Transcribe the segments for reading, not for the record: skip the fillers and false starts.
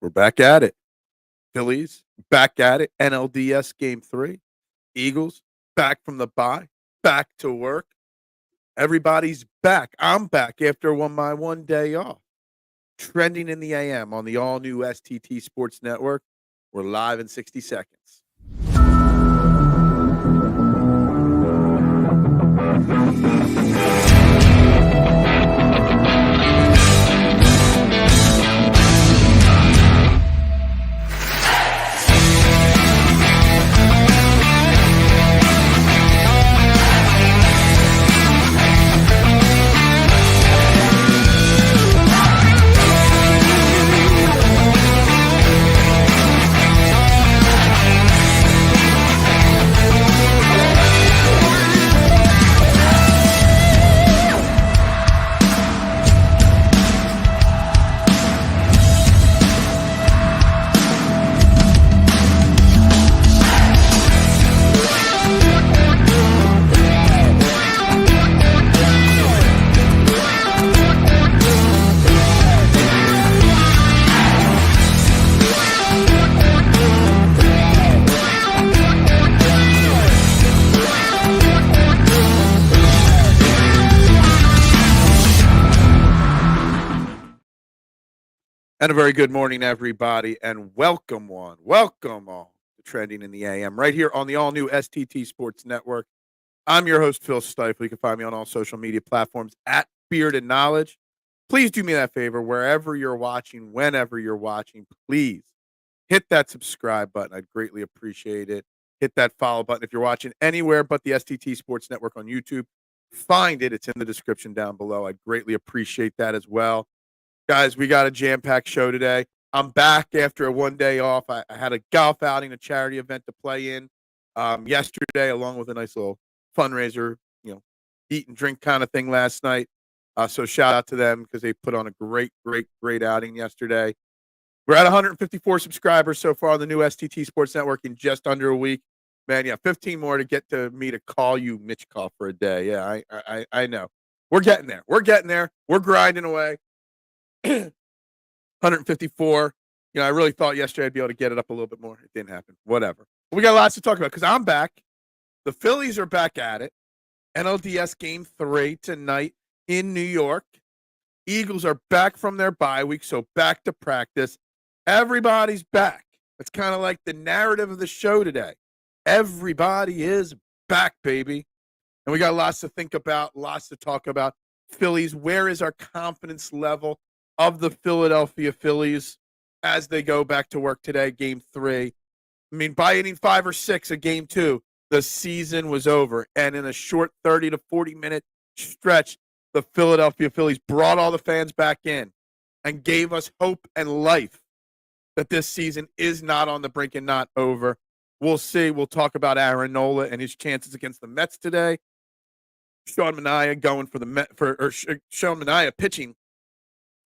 We're back at it. Phillies back at it. NLDS game 3. Eagles back from the bye, back to work. Everybody's back. I'm back after my one day off. Trending in the AM on the all-new STT Sports Network. We're live in 60 seconds. And a very good morning, everybody, and welcome all to Trending in the AM right here on the all-new STT Sports Network. I'm your host, Phil Stiefel. You can find me on all social media platforms at Beard and Knowledge. Please do me that favor, wherever you're watching, whenever you're watching, please hit that subscribe button. I'd greatly appreciate it. Hit that follow button. If you're watching anywhere but the STT Sports Network on YouTube, find it. It's in the description down below. I'd greatly appreciate that as well. Guys, we got a jam-packed show today. I'm back after a one day off. I had a golf outing, a charity event to play in yesterday, along with a nice little fundraiser, eat and drink kind of thing last night. So shout out to them because they put on a great outing yesterday. We're at 154 subscribers so far on the new STT Sports Network in just under a week. Man, 15 more to get to me to call you Mitch Call for a day. Yeah, I know. We're getting there. We're grinding away. 154. I really thought yesterday I'd be able to get it up a little bit more. It didn't happen. Whatever. But we got lots to talk about because I'm back. The Phillies are back at it. NLDS game 3 tonight in New York. Eagles are back from their bye week, so back to practice. Everybody's back. It's kind of like the narrative of the show today. Everybody is back, baby. And we got lots to think about, lots to talk about. Phillies, where is our confidence level of the Philadelphia Phillies as they go back to work today, game 3. I mean, by inning 5 or 6 of game 2, the season was over. And in a short 30 to 40-minute stretch, the Philadelphia Phillies brought all the fans back in and gave us hope and life that this season is not on the brink and not over. We'll see. We'll talk about Aaron Nola and his chances against the Mets today. Sean Manaea Sean Manaea pitching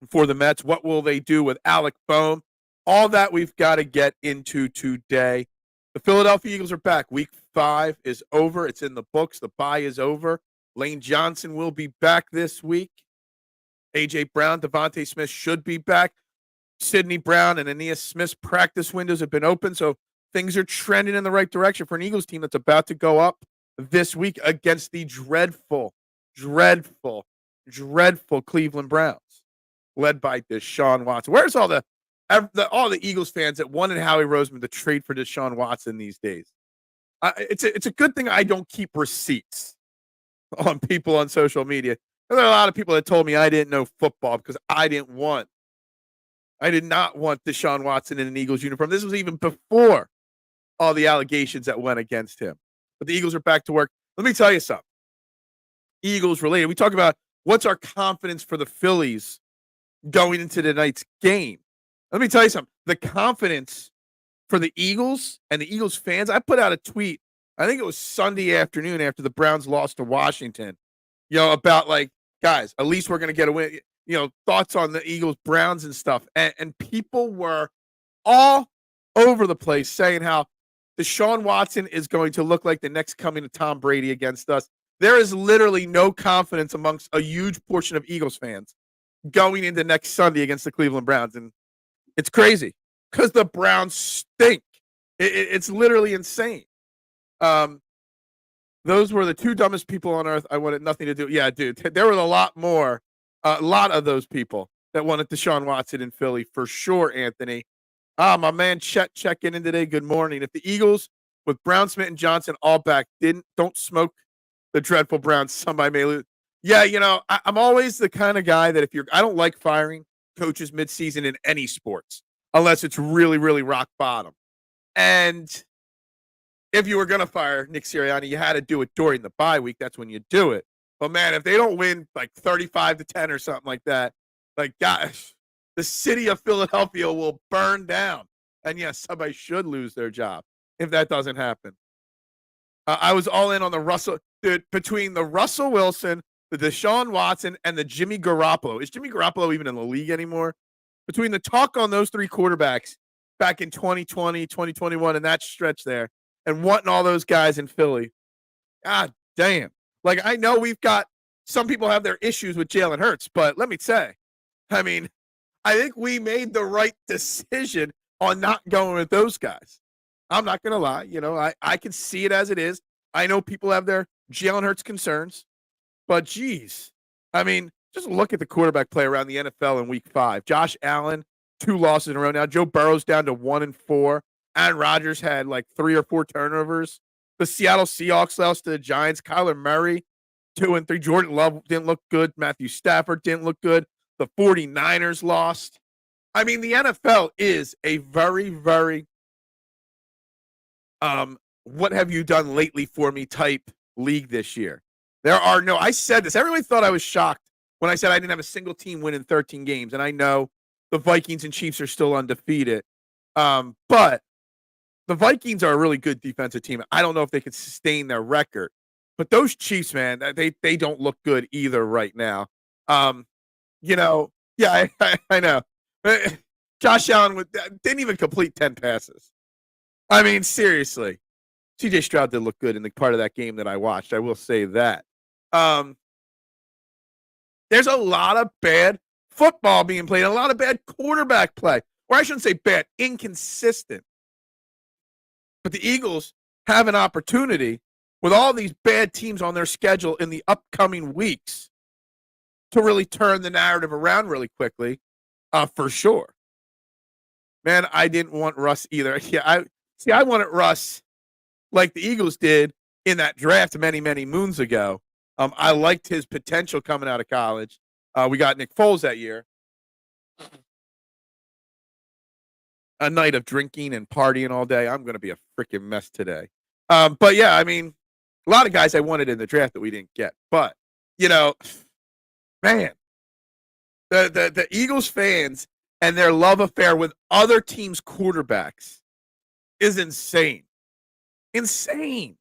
for the Mets. What will they do with Alec Bohm? All that we've got to get into today. The Philadelphia Eagles are back. Week 5 is over. It's in the books. The bye is over. Lane Johnson will be back this week. A.J. Brown, Devontae Smith should be back. Sidney Brown and Aeneas Smith's practice windows have been open, so things are trending in the right direction for an Eagles team that's about to go up this week against the dreadful Cleveland Browns, led by Deshaun Watson. Where's all the Eagles fans that wanted Howie Roseman to trade for Deshaun Watson these days? It's a good thing I don't keep receipts on people on social media. There are a lot of people that told me I didn't know football because I did not want Deshaun Watson in an Eagles uniform. This was even before all the allegations that went against him. But the Eagles are back to work. Let me tell you something. Eagles related. We talk about what's our confidence for the Phillies going into tonight's game. Let me tell you something. The confidence for the Eagles and the Eagles fans, I put out a tweet, I think it was Sunday afternoon after the Browns lost to Washington, about like, guys, at least we're going to get a win. Thoughts on the Eagles, Browns and stuff. And people were all over the place saying how Deshaun Watson is going to look like the next coming of Tom Brady against us. There is literally no confidence amongst a huge portion of Eagles fans going into next Sunday against the Cleveland Browns. And it's crazy. because the Browns stink. It's literally insane. Those were the two dumbest people on earth. I wanted nothing to do. Yeah, dude, there were a lot of those people that wanted Deshaun Watson in Philly for sure, Anthony. My man Chet checking in today. Good morning. If the Eagles with Brown, Smith, and Johnson all back don't smoke the dreadful Browns, somebody may lose. Yeah, I'm always the kind of guy that I don't like firing coaches midseason in any sports unless it's really, really rock bottom. And if you were going to fire Nick Sirianni, you had to do it during the bye week. That's when you do it. But man, if they don't win like 35-10 or something like that, like gosh, the city of Philadelphia will burn down. And yes, somebody should lose their job if that doesn't happen. I was all in on the Russell, dude, between the Russell Wilson, the Deshaun Watson, and the Jimmy Garoppolo. Is Jimmy Garoppolo even in the league anymore? Between the talk on those three quarterbacks back in 2020, 2021, and that stretch there, and wanting all those guys in Philly, God damn. Like, I know we've got some people have their issues with Jalen Hurts, but let me say, I mean, I think we made the right decision on not going with those guys. I'm not going to lie. I can see it as it is. I know people have their Jalen Hurts concerns, but geez, I mean, just look at the quarterback play around the NFL in week 5. Josh Allen, 2 losses in a row now. Joe Burrow's down to 1-4. Aaron Rodgers had like 3 or 4 turnovers. The Seattle Seahawks lost to the Giants. Kyler Murray, 2-3. Jordan Love didn't look good. Matthew Stafford didn't look good. The 49ers lost. I mean, the NFL is a very, very what have you done lately for me type league this year. I said this. Everybody thought I was shocked when I said I didn't have a single team win in 13 games. And I know the Vikings and Chiefs are still undefeated. But the Vikings are a really good defensive team. I don't know if they could sustain their record. But those Chiefs, man, they don't look good either right now. Yeah, I know. Josh Allen didn't even complete 10 passes. I mean, seriously. C.J. Stroud did look good in the part of that game that I watched. I will say that. There's a lot of bad football being played, a lot of bad quarterback play. Or I shouldn't say bad, inconsistent. But the Eagles have an opportunity with all these bad teams on their schedule in the upcoming weeks to really turn the narrative around really quickly, for sure. Man, I didn't want Russ either. Yeah, I wanted Russ like the Eagles did in that draft many, many moons ago. I liked his potential coming out of college. We got Nick Foles that year. A night of drinking and partying all day. I'm going to be a freaking mess today. But yeah, I mean, a lot of guys I wanted in the draft that we didn't get. But, man, the Eagles fans and their love affair with other teams' quarterbacks is insane. Insane.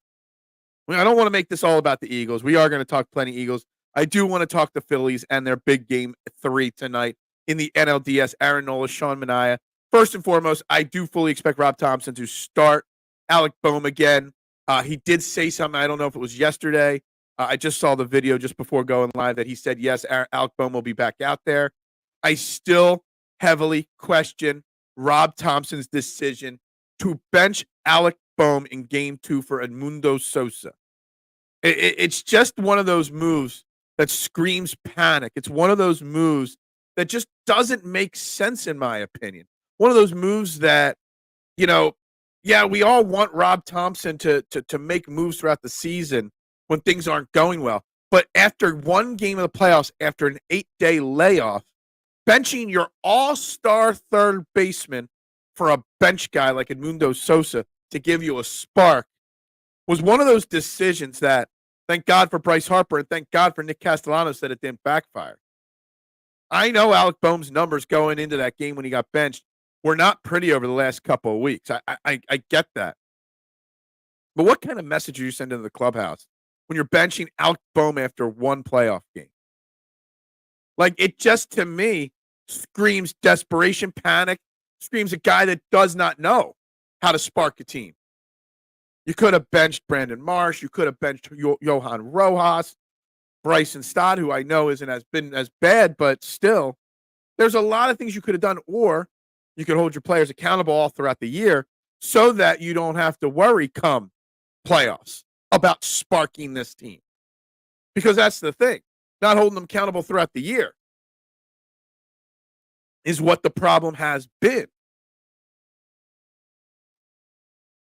I mean, I don't want to make this all about the Eagles. We are going to talk plenty Eagles. I do want to talk the Phillies and their big game 3 tonight in the NLDS. Aaron Nola, Sean Manaea. First and foremost, I do fully expect Rob Thomson to start Alec Boehm again. He did say something. I don't know if it was yesterday. I just saw the video just before going live that he said, yes, Alec Boehm will be back out there. I still heavily question Rob Thompson's decision to bench Alec Boehm in game 2 for Edmundo Sosa. It's just one of those moves that screams panic. It's one of those moves that just doesn't make sense, in my opinion. One of those moves that, we all want Rob Thomson to make moves throughout the season when things aren't going well. But after one game of the playoffs, after an 8-day layoff, benching your all-star third baseman for a bench guy like Edmundo Sosa to give you a spark was one of those decisions that, thank God for Bryce Harper and thank God for Nick Castellanos that it didn't backfire. I know Alec Boehm's numbers going into that game when he got benched were not pretty over the last couple of weeks. I get that. But what kind of message are you sending to the clubhouse when you're benching Alec Boehm after one playoff game? Like, it just, to me, screams desperation, panic, screams a guy that does not know how to spark a team. You could have benched Brandon Marsh. You could have benched Johan Rojas, Bryson Stott, who I know been as bad, but still, there's a lot of things you could have done. Or You can hold your players accountable all throughout the year so that you don't have to worry come playoffs about sparking this team. Because that's the thing. Not holding them accountable throughout the year is what the problem has been.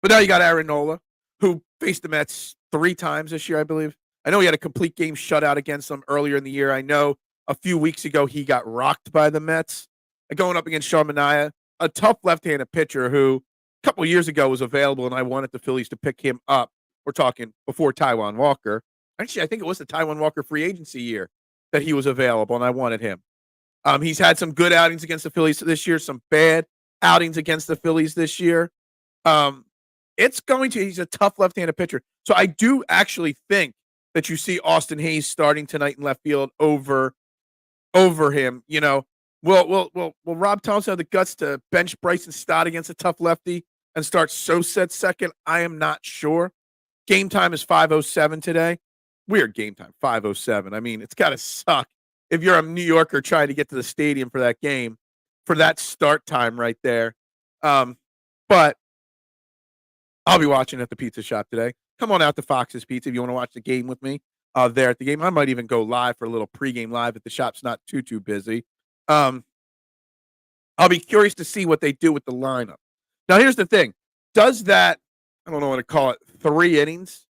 But now you got Aaron Nola, who faced the Mets 3 times this year, I believe. I know he had a complete game shutout against them earlier in the year. I know a few weeks ago he got rocked by the Mets. Going up against Sean Manaea, a tough left-handed pitcher who a couple of years ago was available, and I wanted the Phillies to pick him up. We're talking before Taijuan Walker. Actually, I think it was the Taijuan Walker free agency year that he was available, and I wanted him. He's had some good outings against the Phillies this year, some bad outings against the Phillies this year. He's a tough left-handed pitcher. So I do actually think that you see Austin Hayes starting tonight in left field over him. You know, will Rob Thomson have the guts to bench Bryson Stott against a tough lefty and start Sosa at second? I am not sure. Game time is 5:07 today. Weird game time, 5:07. I mean, it's got to suck if you're a New Yorker trying to get to the stadium for that game, for that start time right there. But I'll be watching at the pizza shop today. Come on out to Fox's Pizza if you want to watch the game with me there at the game. I might even go live for a little pregame live if the shop's not too busy. I'll be curious to see what they do with the lineup. Now, here's the thing. Does that, I don't know what to call it, 3 innings,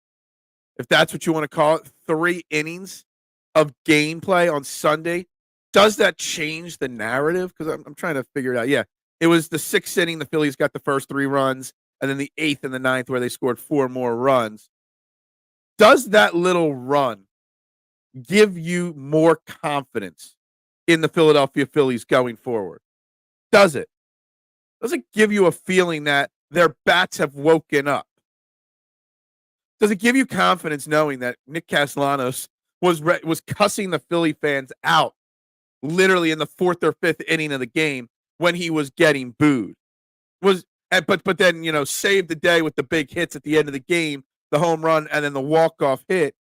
if that's what you want to call it, 3 innings of gameplay on Sunday, does that change the narrative? Because I'm trying to figure it out. Yeah, it was the 6th inning. The Phillies got the first 3 runs, and then the 8th and the 9th where they scored 4 more runs. Does that little run give you more confidence in the Philadelphia Phillies going forward? Does it? Does it give you a feeling that their bats have woken up? Does it give you confidence knowing that Nick Castellanos was cussing the Philly fans out literally in the 4th or 5th inning of the game when he was getting booed? But then, you know, saved the day with the big hits at the end of the game, the home run, and then the walk-off hit.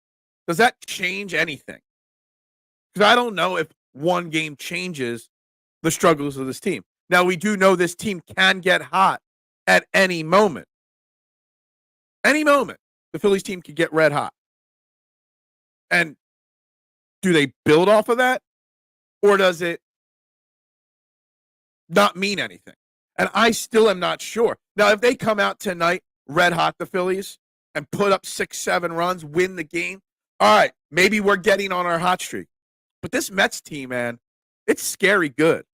Does that change anything? Because I don't know if one game changes the struggles of this team. Now, we do know this team can get hot at any moment. Any moment, the Phillies team can get red hot. And do they build off of that? Or does it not mean anything? And I still am not sure. Now, if they come out tonight, red hot, the Phillies, and put up 6-7 runs, win the game, all right, maybe we're getting on our hot streak. But this Mets team, man, it's scary good.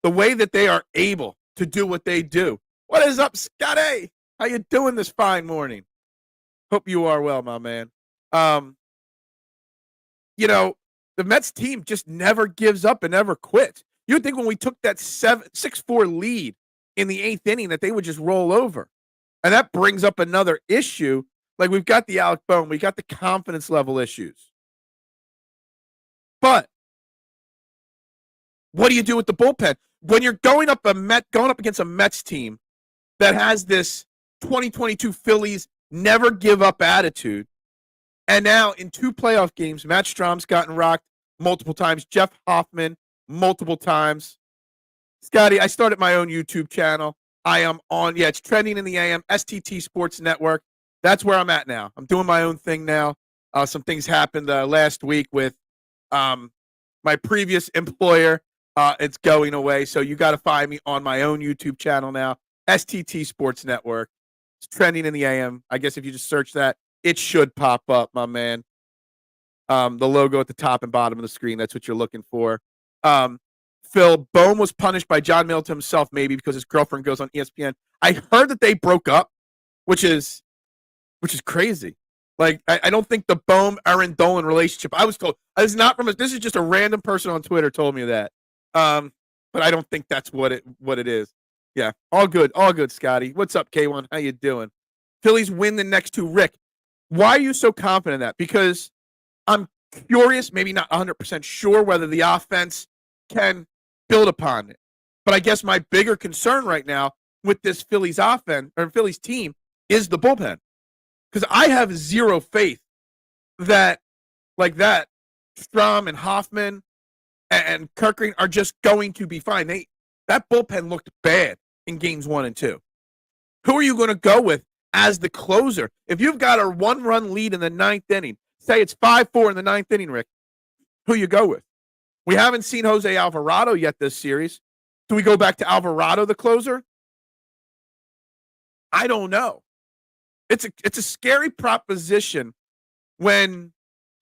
The way that they are able to do what they do. What is up, Scotty? How you doing this fine morning? Hope you are well, my man. You know, the Mets team just never gives up and never quits. You would think when we took that 6-4 lead in the 8th inning that they would just roll over. And that brings up another issue. Like, we've got the Alec Bohm, we got the confidence level issues. But what do you do with the bullpen? When you're going up against a Mets team that has this 2022 Phillies never give up attitude, and now in 2 playoff games, Matt Strom's gotten rocked multiple times, Jeff Hoffman multiple times. Scotty, I started my own YouTube channel. I am on, it's trending in the AM, STT Sports Network. That's where I'm at now. I'm doing my own thing now. Some things happened last week with my previous employer. It's going away, so you got to find me on my own YouTube channel now, STT Sports Network. It's trending in the AM. I guess if you just search that, it should pop up, my man. The logo at the top and bottom of the screen, that's what you're looking for. Phil, Bohm was punished by John Middleton himself, maybe because his girlfriend goes on ESPN. I heard that they broke up, which is crazy. Like, I don't think the Bohm-Aaron Dolan relationship, I was told, this is just a random person on Twitter told me that. But I don't think that's what it is. Yeah, all good, Scotty. What's up, K1? How you doing? Phillies win the next 2. Rick, why are you so confident in that? Because I'm curious, maybe not 100% sure whether the offense can build upon it. But I guess my bigger concern right now with this Phillies offense or Phillies team is the bullpen. Because I have zero faith that Strom and Hoffman and Kirkring are just going to be fine. That bullpen looked bad in games 1 and 2? Who are you going to go with as the closer? If you've got a 1-run lead in the 9th inning, say it's 5-4 in the 9th inning, Rick, who you go with? We haven't seen Jose Alvarado yet this series. Do we go back to Alvarado, the closer? I don't know. It's a scary proposition when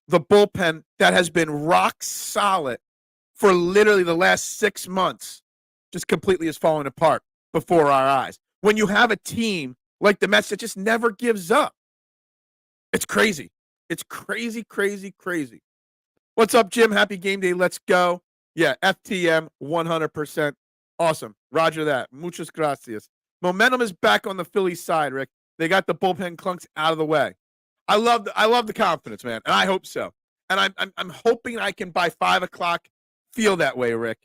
the bullpen that has been rock solid for literally the last 6 months just completely has fallen apart before our eyes. When you have a team like the Mets that just never gives up. It's crazy. It's crazy, crazy, crazy. What's up, Jim? Happy game day. Let's go. Yeah, FTM 100%. Awesome. Roger that. Muchas gracias. Momentum is back on the Phillies side, Rick. They got the bullpen clunks out of the way. I love the confidence, man, and I hope so. And I'm hoping I can by 5 o'clock feel that way, Rick.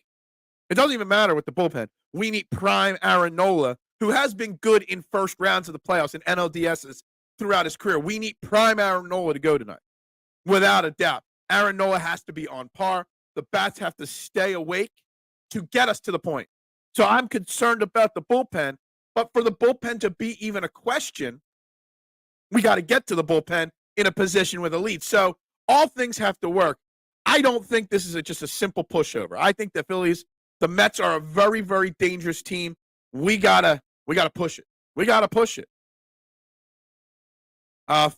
It doesn't even matter with the bullpen. We need prime Aaron Nola, who has been good in first rounds of the playoffs and NLDSs throughout his career. We need prime Aaron Nola to go tonight, without a doubt. Aaron Nola has to be on par. The bats have to stay awake to get us to the point. So I'm concerned about the bullpen, but for the bullpen to be even a question, we got to get to the bullpen in a position with a lead. So all things have to work. I don't think this is just a simple pushover. I think the Mets are a very, very dangerous team. We gotta push it. We gotta push it.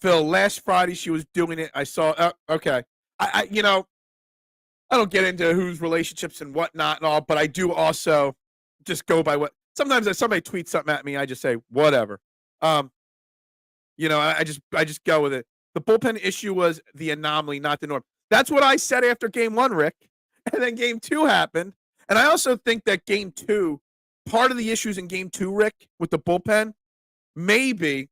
Phil, last Friday she was doing it. I saw. Okay. I don't get into whose relationships and whatnot and all, but I do also just go by what. Sometimes if somebody tweets something at me, I just say whatever. I just go with it. The bullpen issue was the anomaly, not the norm. That's what I said after game 1, Rick. And then game 2 happened. And I also think that game 2, part of the issues in game 2, Rick, with the bullpen, maybe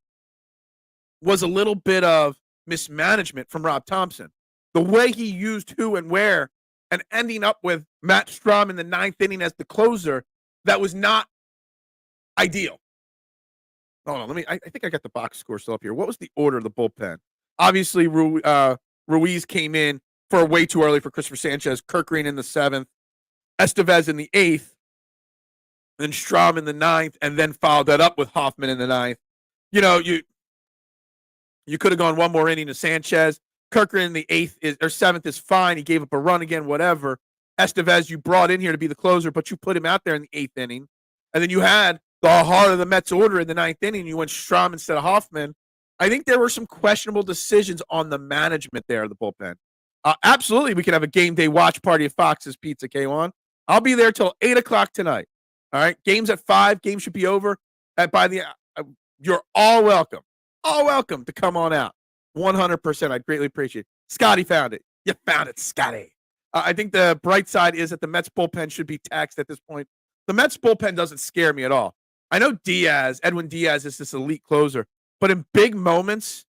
was a little bit of mismanagement from Rob Thomson. The way he used who and where and ending up with Matt Strahm in the 9th inning as the closer, that was not ideal. Hold on, I think I got the box score still up here. What was the order of the bullpen? Obviously, Ruiz came in for way too early for Christopher Sanchez. Kirk Green in the 7th. Estevez in the 8th. Then Strahm in the 9th, and then followed that up with Hoffman in the 9th. You could have gone one more inning to Sanchez. Kirk Green in the 7th is fine. He gave up a run again, whatever. Estevez, you brought in here to be the closer, but you put him out there in the 8th inning. And then you had the heart of the Mets order in the 9th inning. You went Strahm instead of Hoffman. I think there were some questionable decisions on the management there of the bullpen. Absolutely, we can have a game day watch party at Fox's Pizza, K1. I'll be there till 8 o'clock tonight. All right, game's at 5. Game should be over. You're all welcome. All welcome to come on out. 100%. I'd greatly appreciate it. Scotty found it. You found it, Scotty. I think the bright side is that the Mets bullpen should be taxed at this point. The Mets bullpen doesn't scare me at all. I know Edwin Diaz is this elite closer, but in big moments,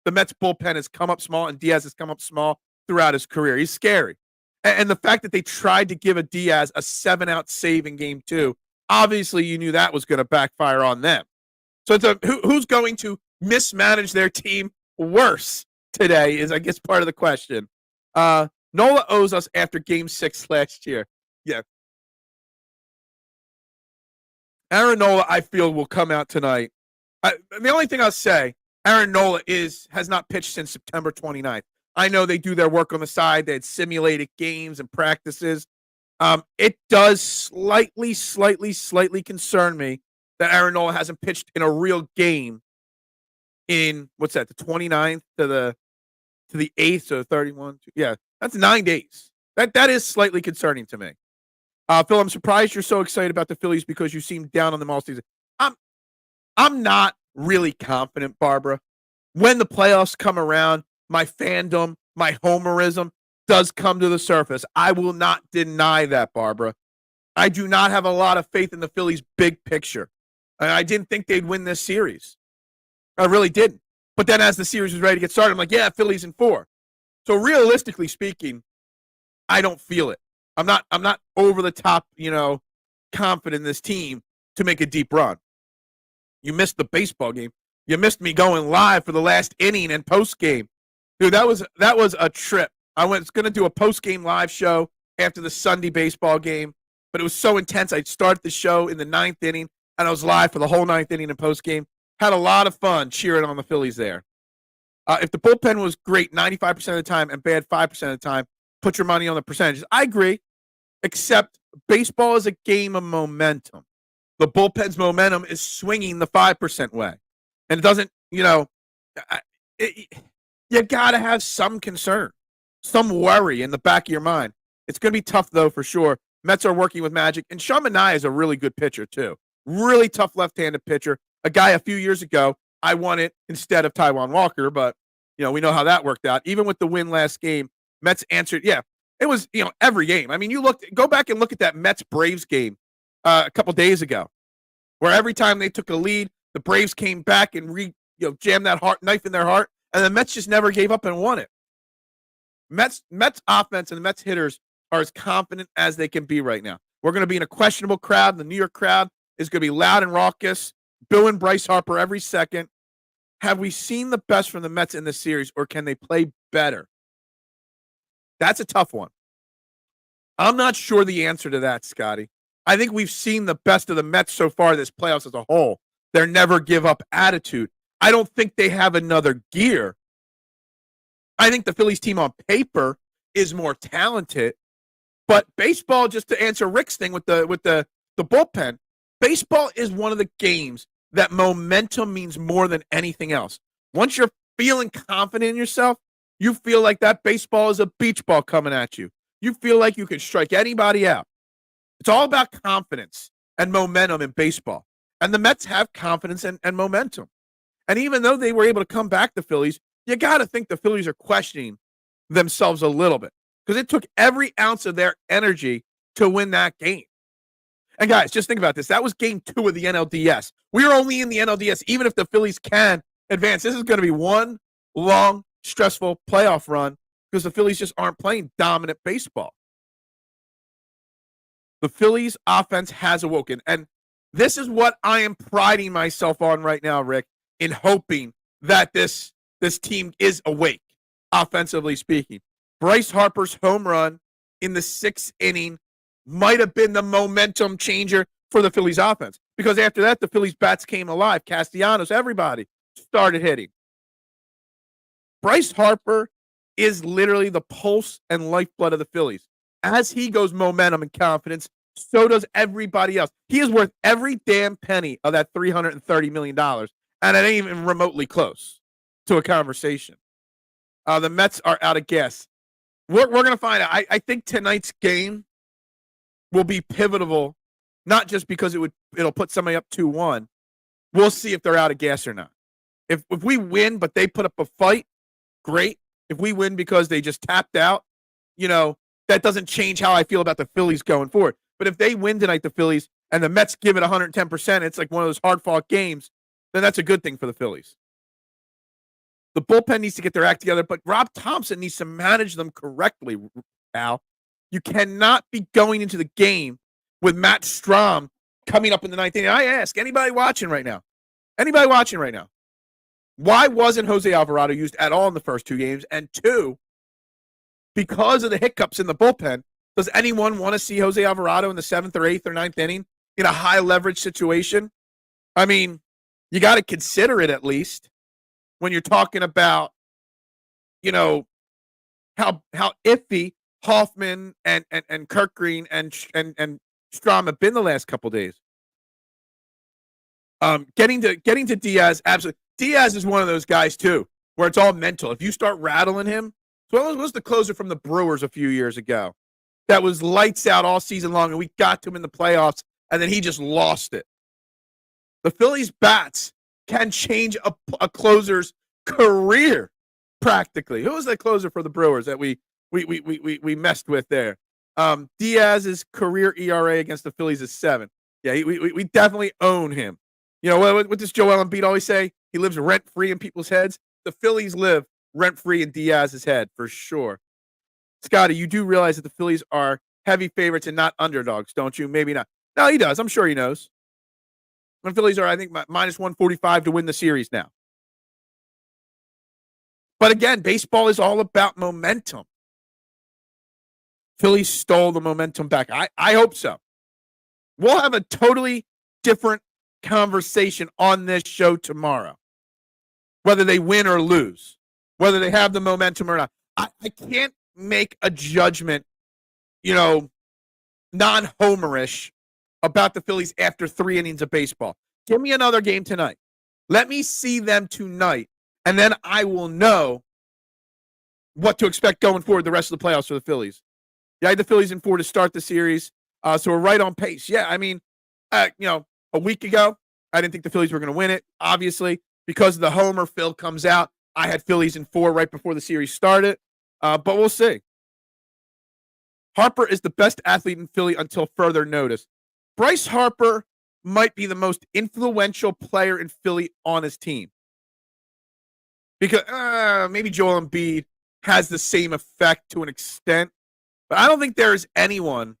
the Mets bullpen has come up small, and Diaz has come up small throughout his career. He's scary. And the fact that they tried to give Diaz a 7-out save in game 2, obviously you knew that was going to backfire on them. So who's going to mismanage their team worse today is, I guess, part of the question. Nola owes us after game 6 last year. Yeah. Aaron Nola, I feel, will come out tonight. The only thing I'll say, Aaron Nola has not pitched since September 29th. I know they do their work on the side. They had simulated games and practices. It does slightly concern me that Aaron Nola hasn't pitched in a real game in, what's that, the 29th to the 8th, so 31. Yeah, that's 9 days. That is slightly concerning to me. Phil, I'm surprised you're so excited about the Phillies because you seem down on them all season. I'm not really confident, Barbara. When the playoffs come around, my fandom, my homerism does come to the surface. I will not deny that, Barbara. I do not have a lot of faith in the Phillies' big picture. I didn't think they'd win this series. I really didn't. But then as the series was ready to get started, I'm like, yeah, Phillies in 4. So realistically speaking, I don't feel it. I'm not over the top, confident in this team to make a deep run. You missed the baseball game. You missed me going live for the last inning and post game. Dude, that was a trip. I was going to do a post game live show after the Sunday baseball game, but it was so intense. I'd start the show in the 9th inning. and I was live for the whole ninth inning and post game. Had a lot of fun cheering on the Phillies there. If the bullpen was great 95% of the time and bad 5% of the time, put your money on the percentages. I agree, except baseball is a game of momentum. The bullpen's momentum is swinging the 5% way. And it doesn't, you got to have some concern, some worry in the back of your mind. It's going to be tough, though, for sure. Mets are working with magic. And Sean Manaea is a really good pitcher, too. Really tough left-handed pitcher. A guy a few years ago, I won it instead of Taijuan Walker, but, we know how that worked out. Even with the win last game, Mets answered, it was, every game. I mean, go back and look at that Mets-Braves game a couple days ago, where every time they took a lead, the Braves came back and jammed that knife in their heart, and the Mets just never gave up and won it. Mets offense and the Mets hitters are as confident as they can be right now. We're going to be in a questionable crowd. The New York crowd is going to be loud and raucous, booing Bryce Harper every second. Have we seen the best from the Mets in this series, or can they play better? That's a tough one. I'm not sure the answer to that, Scotty. I think we've seen the best of the Mets so far this playoffs as a whole. Their never give up attitude. I don't think they have another gear. I think the Phillies team on paper is more talented, but baseball, just to answer Rick's thing with the bullpen, baseball is one of the games that momentum means more than anything else. Once you're feeling confident in yourself, you feel like that baseball is a beach ball coming at you. You feel like you can strike anybody out. It's all about confidence and momentum in baseball. And the Mets have confidence and momentum. And even though they were able to come back, the Phillies, you got to think the Phillies are questioning themselves a little bit, because it took every ounce of their energy to win that game. And guys, just think about this. That was game 2 of the NLDS. We are only in the NLDS, even if the Phillies can advance. This is going to be one long, stressful playoff run, because the Phillies just aren't playing dominant baseball. The Phillies offense has awoken. And this is what I am priding myself on right now, Rick, in hoping that this team is awake, offensively speaking. Bryce Harper's home run in the 6th inning might have been the momentum changer for the Phillies offense, because after that, the Phillies bats came alive. Castellanos, everybody started hitting. Bryce Harper is literally the pulse and lifeblood of the Phillies. As he goes momentum and confidence, so does everybody else. He is worth every damn penny of that $330 million, and it ain't even remotely close to a conversation. The Mets are out of gas. We're going to find out. I think tonight's game will be pivotal, not just because it'll put somebody up 2-1. We'll see if they're out of gas or not. If we win, but they put up a fight, great. If we win because they just tapped out, that doesn't change how I feel about the Phillies going forward. But if they win tonight, the Phillies, and the Mets give it 110%, it's like one of those hard-fought games, then that's a good thing for the Phillies. The bullpen needs to get their act together, but Rob Thomson needs to manage them correctly, Al. You cannot be going into the game with Matt Strahm coming up in the 9th inning. I ask anybody watching right now, why wasn't Jose Alvarado used at all in the first 2 games? And 2, because of the hiccups in the bullpen, does anyone want to see Jose Alvarado in the 7th or 8th or 9th inning in a high leverage situation? I mean, you got to consider it at least when you're talking about, how iffy Hoffman and Kirkgreen and Strahm have been the last couple days. Getting to Diaz, absolutely. Diaz is one of those guys too, where it's all mental. If you start rattling him, so what was the closer from the Brewers a few years ago that was lights out all season long, and we got to him in the playoffs, and then he just lost it. The Phillies bats can change a closer's career practically. Who was that closer for the Brewers that we messed with there? Diaz's career ERA against the Phillies is 7. Yeah, we definitely own him. What does Joel Embiid always say? He lives rent-free in people's heads. The Phillies live rent-free in Diaz's head, for sure. Scotty, you do realize that the Phillies are heavy favorites and not underdogs, don't you? Maybe not. No, he does. I'm sure he knows. The Phillies are, I think, minus 145 to win the series now. But again, baseball is all about momentum. Phillies stole the momentum back. I hope so. We'll have a totally different conversation on this show tomorrow, whether they win or lose, whether they have the momentum or not. I can't make a judgment, non-homerish about the Phillies after 3 innings of baseball. Give me another game tonight. Let me see them tonight, and then I will know what to expect going forward the rest of the playoffs for the Phillies. Yeah, I had the Phillies in 4 to start the series, so we're right on pace. Yeah, I mean, a week ago, I didn't think the Phillies were going to win it, obviously. Because the homer, Phil comes out. I had Phillies in 4 right before the series started, but we'll see. Harper is the best athlete in Philly until further notice. Bryce Harper might be the most influential player in Philly on his team. Because maybe Joel Embiid has the same effect to an extent, but I don't think there's anyone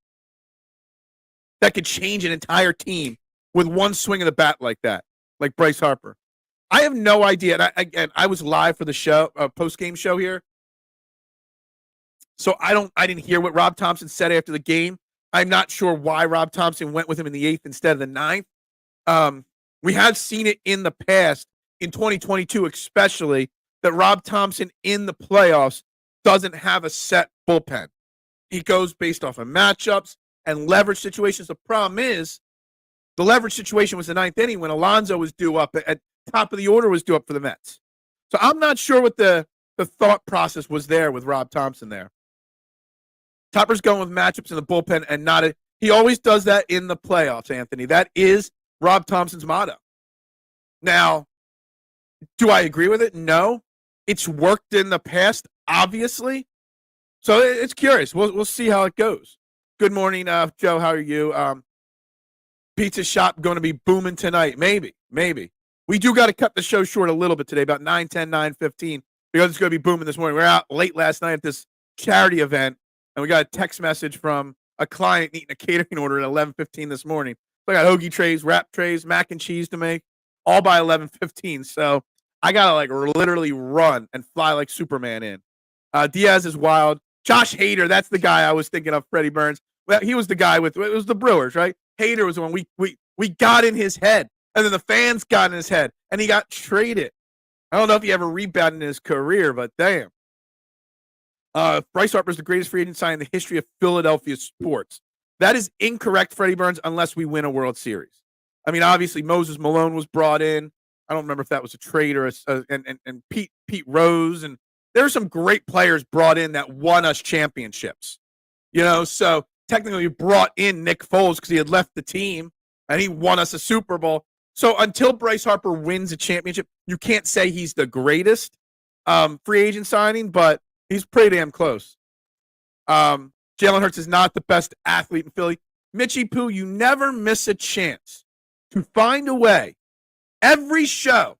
that could change an entire team with one swing of the bat like that, like Bryce Harper. I have no idea. And I was live for the show, post-game show here. So I didn't hear what Rob Thomson said after the game. I'm not sure why Rob Thomson went with him in the 8th instead of the 9th. We have seen it in the past, in 2022 especially, that Rob Thomson in the playoffs doesn't have a set bullpen. He goes based off of matchups and leverage situations. The problem is the leverage situation was the 9th inning when Alonso was due up at top of the order was due up for the Mets. So I'm not sure what the thought process was there with Rob Thomson there. Topper's going with matchups in the bullpen and not a. He always does that in the playoffs, Anthony. That is Rob Thomson's motto. Now, do I agree with it? No. It's worked in the past, obviously. So it's curious. We'll see how it goes. Good morning, Joe. How are you? Pizza shop going to be booming tonight. Maybe. We do got to cut the show short a little bit today, about 9:10, 9:15, because it's going to be booming this morning. We were out late last night at this charity event, and we got a text message from a client needing a catering order at 11:15 this morning. So I got hoagie trays, wrap trays, mac and cheese to make, all by 11:15. So I got to literally run and fly like Superman in. Diaz is wild. Josh Hader, that's the guy I was thinking of, Freddie Burns. Well, he was the guy it was the Brewers, right? Hader was the one we got in his head. And then the fans got in his head, and he got traded. I don't know if he ever rebounded in his career, but damn. Bryce Harper is the greatest free agent signing in the history of Philadelphia sports. That is incorrect, Freddie Burns, unless we win a World Series. I mean, obviously, Moses Malone was brought in. I don't remember if that was a trade or and Pete Rose. And there were some great players brought in that won us championships. So technically we brought in Nick Foles because he had left the team, and he won us a Super Bowl. So until Bryce Harper wins a championship, you can't say he's the greatest free agent signing, but he's pretty damn close. Jalen Hurts is not the best athlete in Philly. Mitchie Poo, you never miss a chance to find a way every show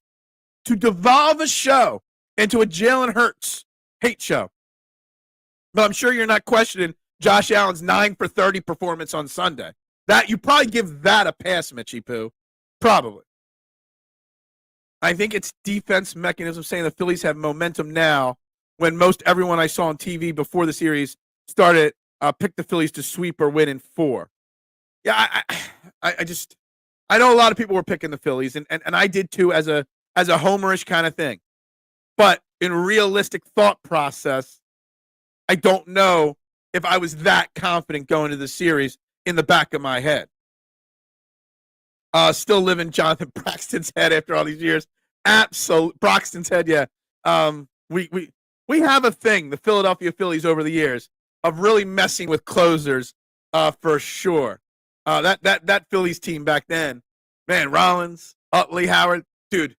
to devolve a show into a Jalen Hurts hate show. But I'm sure you're not questioning Josh Allen's 9 for 30 performance on Sunday. That you probably give that a pass, Mitchie Poo. Probably. I think it's defense mechanism saying the Phillies have momentum now when most everyone I saw on TV before the series started picked the Phillies to sweep or win in 4. Yeah, I know a lot of people were picking the Phillies, and I did too as a homerish kind of thing. But in realistic thought process, I don't know if I was that confident going to the series in the back of my head. Still living Jonathan Braxton's head after all these years. Absolute Braxton's head, yeah. We have a thing, the Philadelphia Phillies over the years, of really messing with closers, for sure. That Phillies team back then, man, Rollins, Utley, Howard, dude,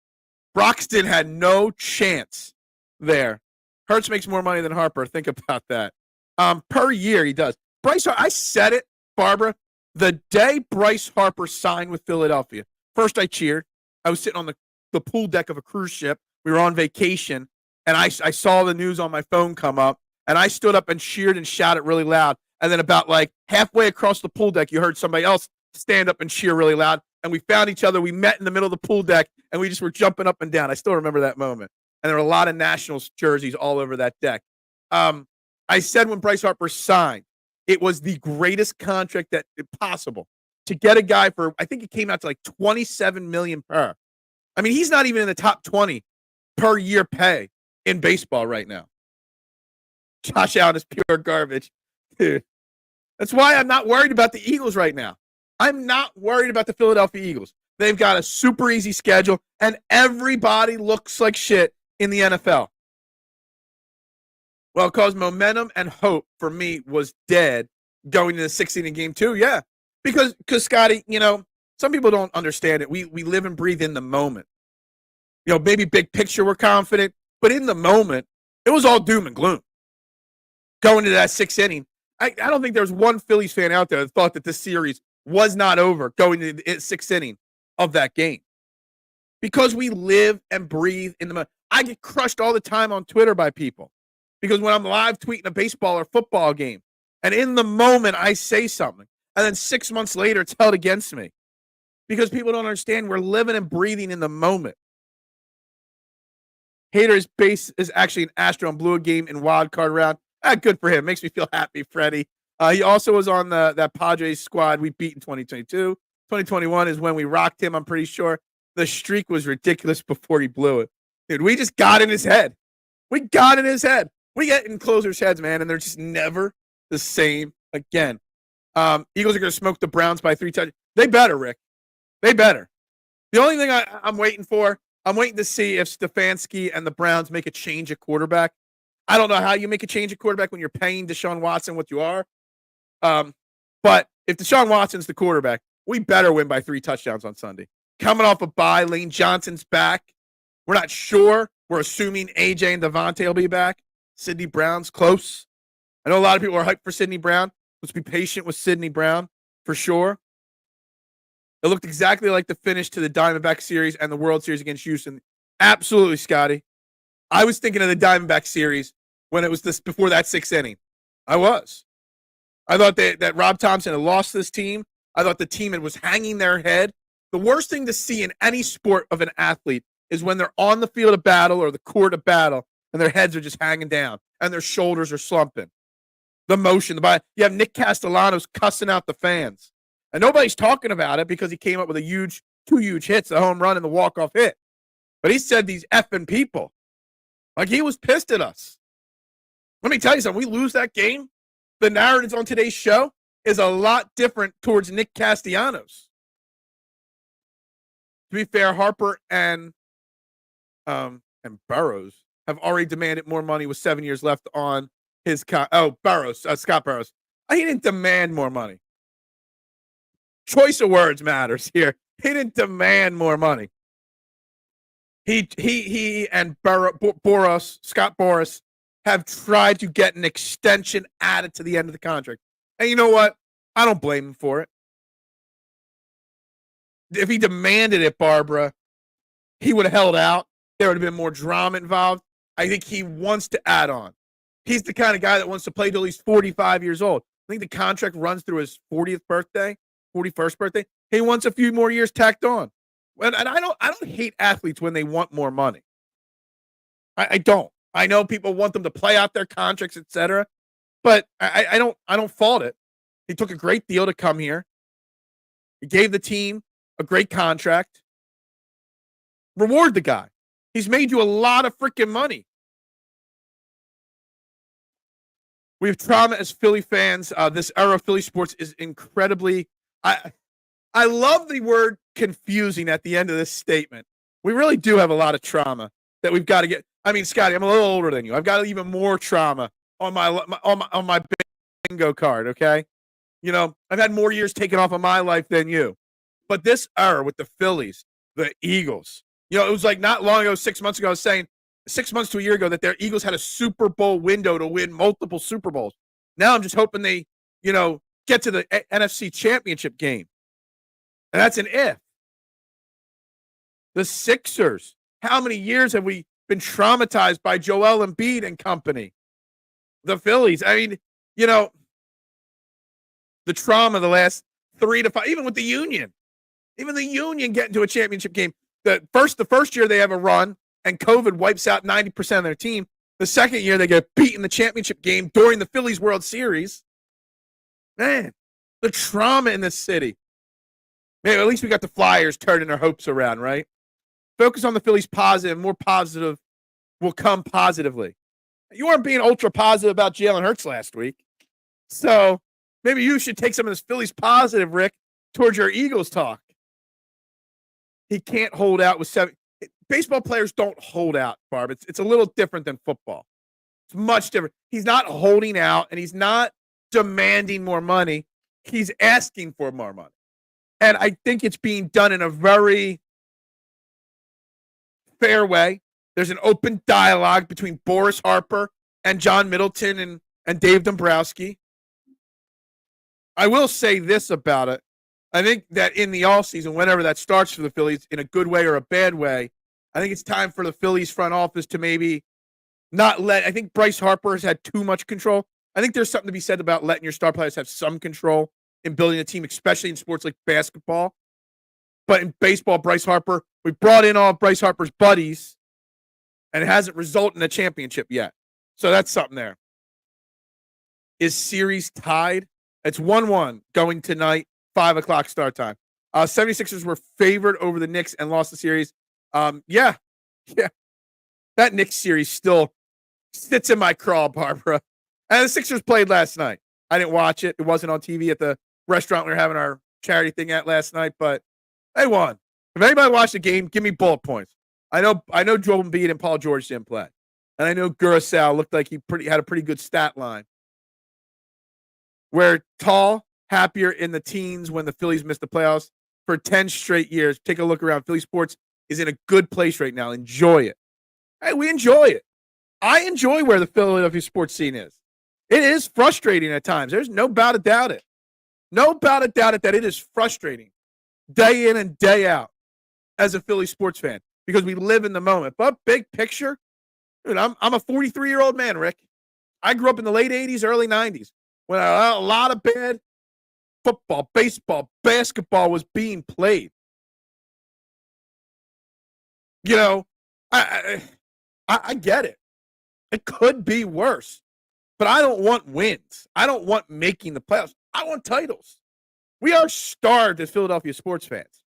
Braxton had no chance there. Hurts makes more money than Harper. Think about that. Per year he does. Bryce, I said it, Barbara. The day Bryce Harper signed with Philadelphia, first I cheered. I was sitting on the pool deck of a cruise ship. We were on vacation, and I saw the news on my phone come up, and I stood up and cheered and shouted really loud. And then about halfway across the pool deck, you heard somebody else stand up and cheer really loud, and we found each other. We met in the middle of the pool deck, and we just were jumping up and down. I still remember that moment. And there were a lot of Nationals jerseys all over that deck. I said when Bryce Harper signed, it was the greatest contract that possible. to get a guy for, I think it came out to like $27 million per. I mean, he's not even in the top 20 per year pay in baseball right now. Josh Allen is pure garbage, dude. That's why I'm not worried about the Eagles right now. I'm not worried about the Philadelphia Eagles. They've got a super easy schedule, and everybody looks like shit in the NFL. Well, because momentum and hope for me was dead going to the 6th-inning game too. Yeah, because Scotty, some people don't understand it. We live and breathe in the moment. Maybe big picture we're confident, but in the moment, it was all doom and gloom. Going to that 6th inning, I don't think there's one Phillies fan out there that thought that this series was not over going to the 6th inning of that game. Because we live and breathe in the moment. I get crushed all the time on Twitter by people. Because when I'm live tweeting a baseball or football game, and in the moment I say something, and then 6 months later it's held against me. Because people don't understand we're living and breathing in the moment. Hader's base is actually an Astro and blew a game in wild card round. Good for him. Makes me feel happy, Freddie. He also was on that Padres squad we beat in 2022. 2021 is when we rocked him, I'm pretty sure. The streak was ridiculous before he blew it. Dude, we just got in his head. We got in his head. We get in closers' heads, man, and they're just never the same again. Eagles are going to smoke the Browns by 3 touchdowns. They better, Rick. They better. The only thing I'm waiting for, I'm waiting to see if Stefanski and the Browns make a change at quarterback. I don't know how you make a change at quarterback when you're paying Deshaun Watson what you are. But if Deshaun Watson's the quarterback, we better win by 3 touchdowns on Sunday. Coming off a bye, Lane Johnson's back. We're not sure. We're assuming AJ and Devontae will be back. Sidney Brown's close. I know a lot of people are hyped for Sidney Brown. Let's be patient with Sidney Brown for sure. It looked exactly like the finish to the Diamondback series and the World Series against Houston. Absolutely, Scotty. I was thinking of the Diamondback series when it was this before that 6th inning. I was. I thought that Rob Thomson had lost this team. I thought the team was hanging their head. The worst thing to see in any sport of an athlete is when they're on the field of battle or the court of battle and their heads are just hanging down and their shoulders are slumping. The motion, you have Nick Castellanos cussing out the fans. And nobody's talking about it because he came up with two huge hits, a home run and the walk-off hit. But he said these effing people. Like he was pissed at us. Let me tell you something. We lose that game, the narratives on today's show is a lot different towards Nick Castellanos. To be fair, Harper and Burrows have already demanded more money with 7 years left on his Scott Burrows. He didn't demand more money. Choice of words matters here. He didn't demand more money. He and Scott Boras have tried to get an extension added to the end of the contract. And you know what? I don't blame him for it. If he demanded it, Barbara, he would have held out. There would have been more drama involved. I think he wants to add on. He's the kind of guy that wants to play till he's 45 years old. I think the contract runs through his 41st birthday. He wants a few more years tacked on. And I don't hate athletes when they want more money. I don't. I know people want them to play out their contracts, etc. But I don't fault it. He took a great deal to come here. He gave the team a great contract. Reward the guy. He's made you a lot of freaking money. We have trauma as Philly fans. This era of Philly sports is incredibly. I love the word confusing at the end of this statement. We really do have a lot of trauma that we've got to get. I mean, Scotty, I'm a little older than you. I've got even more trauma on my bingo card. Okay, I've had more years taken off of my life than you. But this era with the Phillies, the Eagles, it was like not long ago, 6 months ago, I was saying 6 months to a year ago that their Eagles had a Super Bowl window to win multiple Super Bowls. Now I'm just hoping they, get to the NFC Championship game. And that's an if. The Sixers, how many years have we been traumatized by Joel Embiid and company? The Phillies, I mean, the trauma the last 3 to 5, even with the Union. Even the Union getting to a championship game. The first year they have a run and COVID wipes out 90% of their team. The second year they get beat in the championship game during the Phillies World Series. Man, the trauma in this city. Maybe at least we got the Flyers turning their hopes around, right? Focus on the Phillies positive. More positive will come positively. You weren't being ultra positive about Jalen Hurts last week. So maybe you should take some of this Phillies positive, Rick, towards your Eagles talk. He can't hold out with 7. Baseball players don't hold out, Barb. It's a little different than football. It's much different. He's not holding out, and he's not demanding more money. He's asking for more money. And I think it's being done in a very fair way. There's an open dialogue between Boris Harper and John Middleton and Dave Dombrowski. I will say this about it. I think that in the offseason, whenever that starts for the Phillies, in a good way or a bad way, I think it's time for the Phillies front office to maybe not let – I think Bryce Harper has had too much control. I think there's something to be said about letting your star players have some control in building a team, especially in sports like basketball. But in baseball, Bryce Harper, we brought in all of Bryce Harper's buddies, and it hasn't resulted in a championship yet. So that's something there. Is series tied? It's 1-1 going tonight, 5 o'clock start time. 76ers were favored over the Knicks and lost the series. Yeah. That Knicks series still sits in my craw, Barbara. And the Sixers played last night. I didn't watch it. It wasn't on TV at the restaurant we were having our charity thing at last night, but they won. If anybody watched the game, give me bullet points. I know Joel Embiid and Paul George didn't play. And I know Gurasal looked like he had a pretty good stat line. We're tall, happier in the teens when the Phillies missed the playoffs for 10 straight years. Take a look around. Philly sports is in a good place right now. Enjoy it. Hey, we enjoy it. I enjoy where the Philadelphia sports scene is. It is frustrating at times. There's no doubt about it. No doubt about it that it is frustrating day in and day out as a Philly sports fan because we live in the moment. But big picture, dude, I'm a 43-year-old man, Rick. I grew up in the late 80s, early 90s when a lot of bad football, baseball, basketball was being played. You know, I get it. It could be worse. But I don't want wins. I don't want making the playoffs. I want titles. We are starved as Philadelphia sports fans.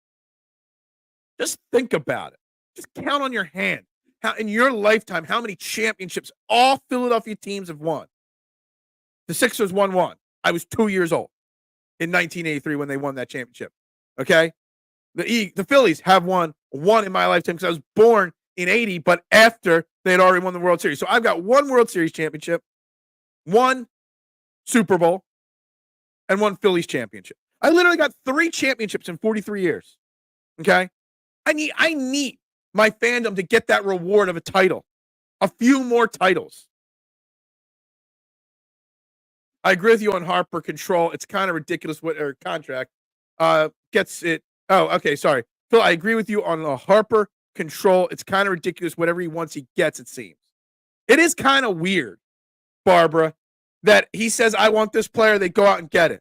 Just think about it. Just count on your hand. How in your lifetime, how many championships all Philadelphia teams have won? The Sixers won one. I was 2 years old in 1983 when they won that championship. Okay? The Phillies have won one in my lifetime because I was born in 80, but after they had already won the World Series. So I've got one World Series championship, one Super Bowl, and one Phillies championship. I literally got 3 championships in 43 years. Okay? I need my fandom to get that reward of a title. A few more titles. I agree with you on Harper control. It's kind of ridiculous what her contract gets it. Oh, okay, sorry. Phil, I agree with you on the Harper control. It's kind of ridiculous. Whatever he wants, he gets, it seems. It is kind of weird, Barbara, that he says, I want this player, they go out and get it.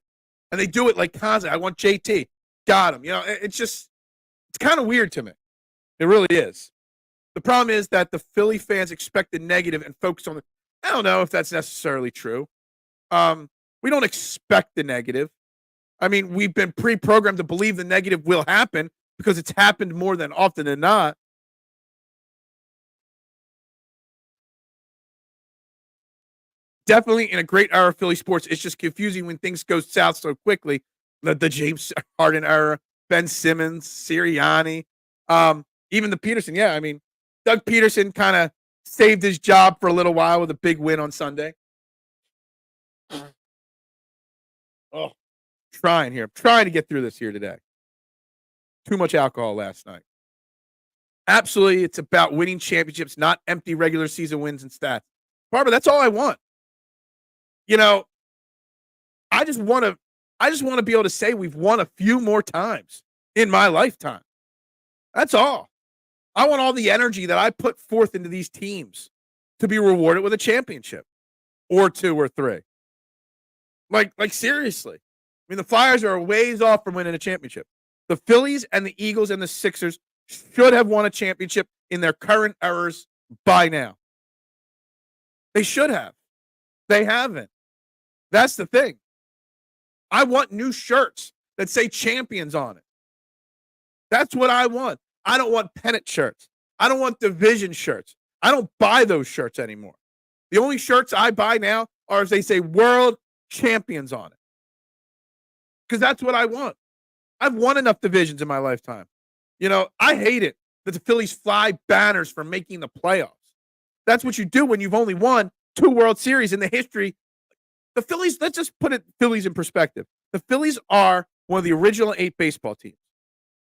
And they do it like constantly. I want JT. Got him. You know, it's kind of weird to me. It really is. The problem is that the Philly fans expect the negative and focus on the. I don't know if that's necessarily true. We don't expect the negative. I mean, we've been pre-programmed to believe the negative will happen because it's happened more than often than not. Definitely in a great era of Philly sports, it's just confusing when things go south so quickly. The James Harden era, Ben Simmons, Sirianni, even the Peterson. Yeah, I mean, Doug Peterson kind of saved his job for a little while with a big win on Sunday. Oh, trying here. I'm trying to get through this here today. Too much alcohol last night. Absolutely, it's about winning championships, not empty regular season wins and stats. Barbara, that's all I want. You know, I just want to be able to say we've won a few more times in my lifetime. That's all. I want all the energy that I put forth into these teams to be rewarded with a championship or 2 or 3. Like seriously. I mean, the Flyers are a ways off from winning a championship. The Phillies and the Eagles and the Sixers should have won a championship in their current eras by now. They should have. They haven't. That's the thing. I want new shirts that say champions on it. That's what I want. I don't want pennant shirts. I don't want division shirts. I don't buy those shirts anymore. The only shirts I buy now are if they say world champions on it. Because that's what I want. I've won enough divisions in my lifetime. I hate it that the Phillies fly banners for making the playoffs. That's what you do when you've only won 2 World Series in the history. The Phillies, let's just put Phillies in perspective. The Phillies are one of the original 8 baseball teams.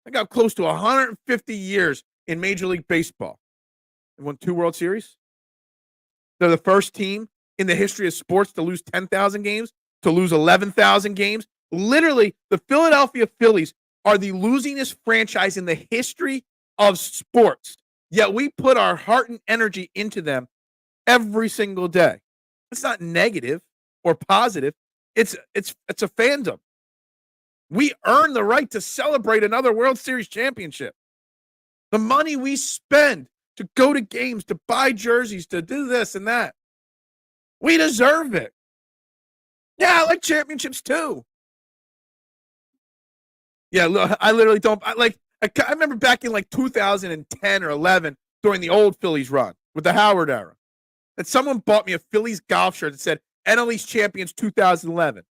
They got close to 150 years in Major League Baseball. They won 2 World Series. They're the first team in the history of sports to lose 10,000 games, to lose 11,000 games. Literally, the Philadelphia Phillies are the losingest franchise in the history of sports. Yet we put our heart and energy into them every single day. It's not negative or positive. It's a fandom. We earn the right to celebrate another World Series championship. The money we spend to go to games, to buy jerseys, to do this and that, we deserve it. Yeah, I like championships too. Yeah, look, I literally don't. I remember back in like 2010 or 11 during the old Phillies run with the Howard era, that someone bought me a Phillies golf shirt that said NL East Champions 2011.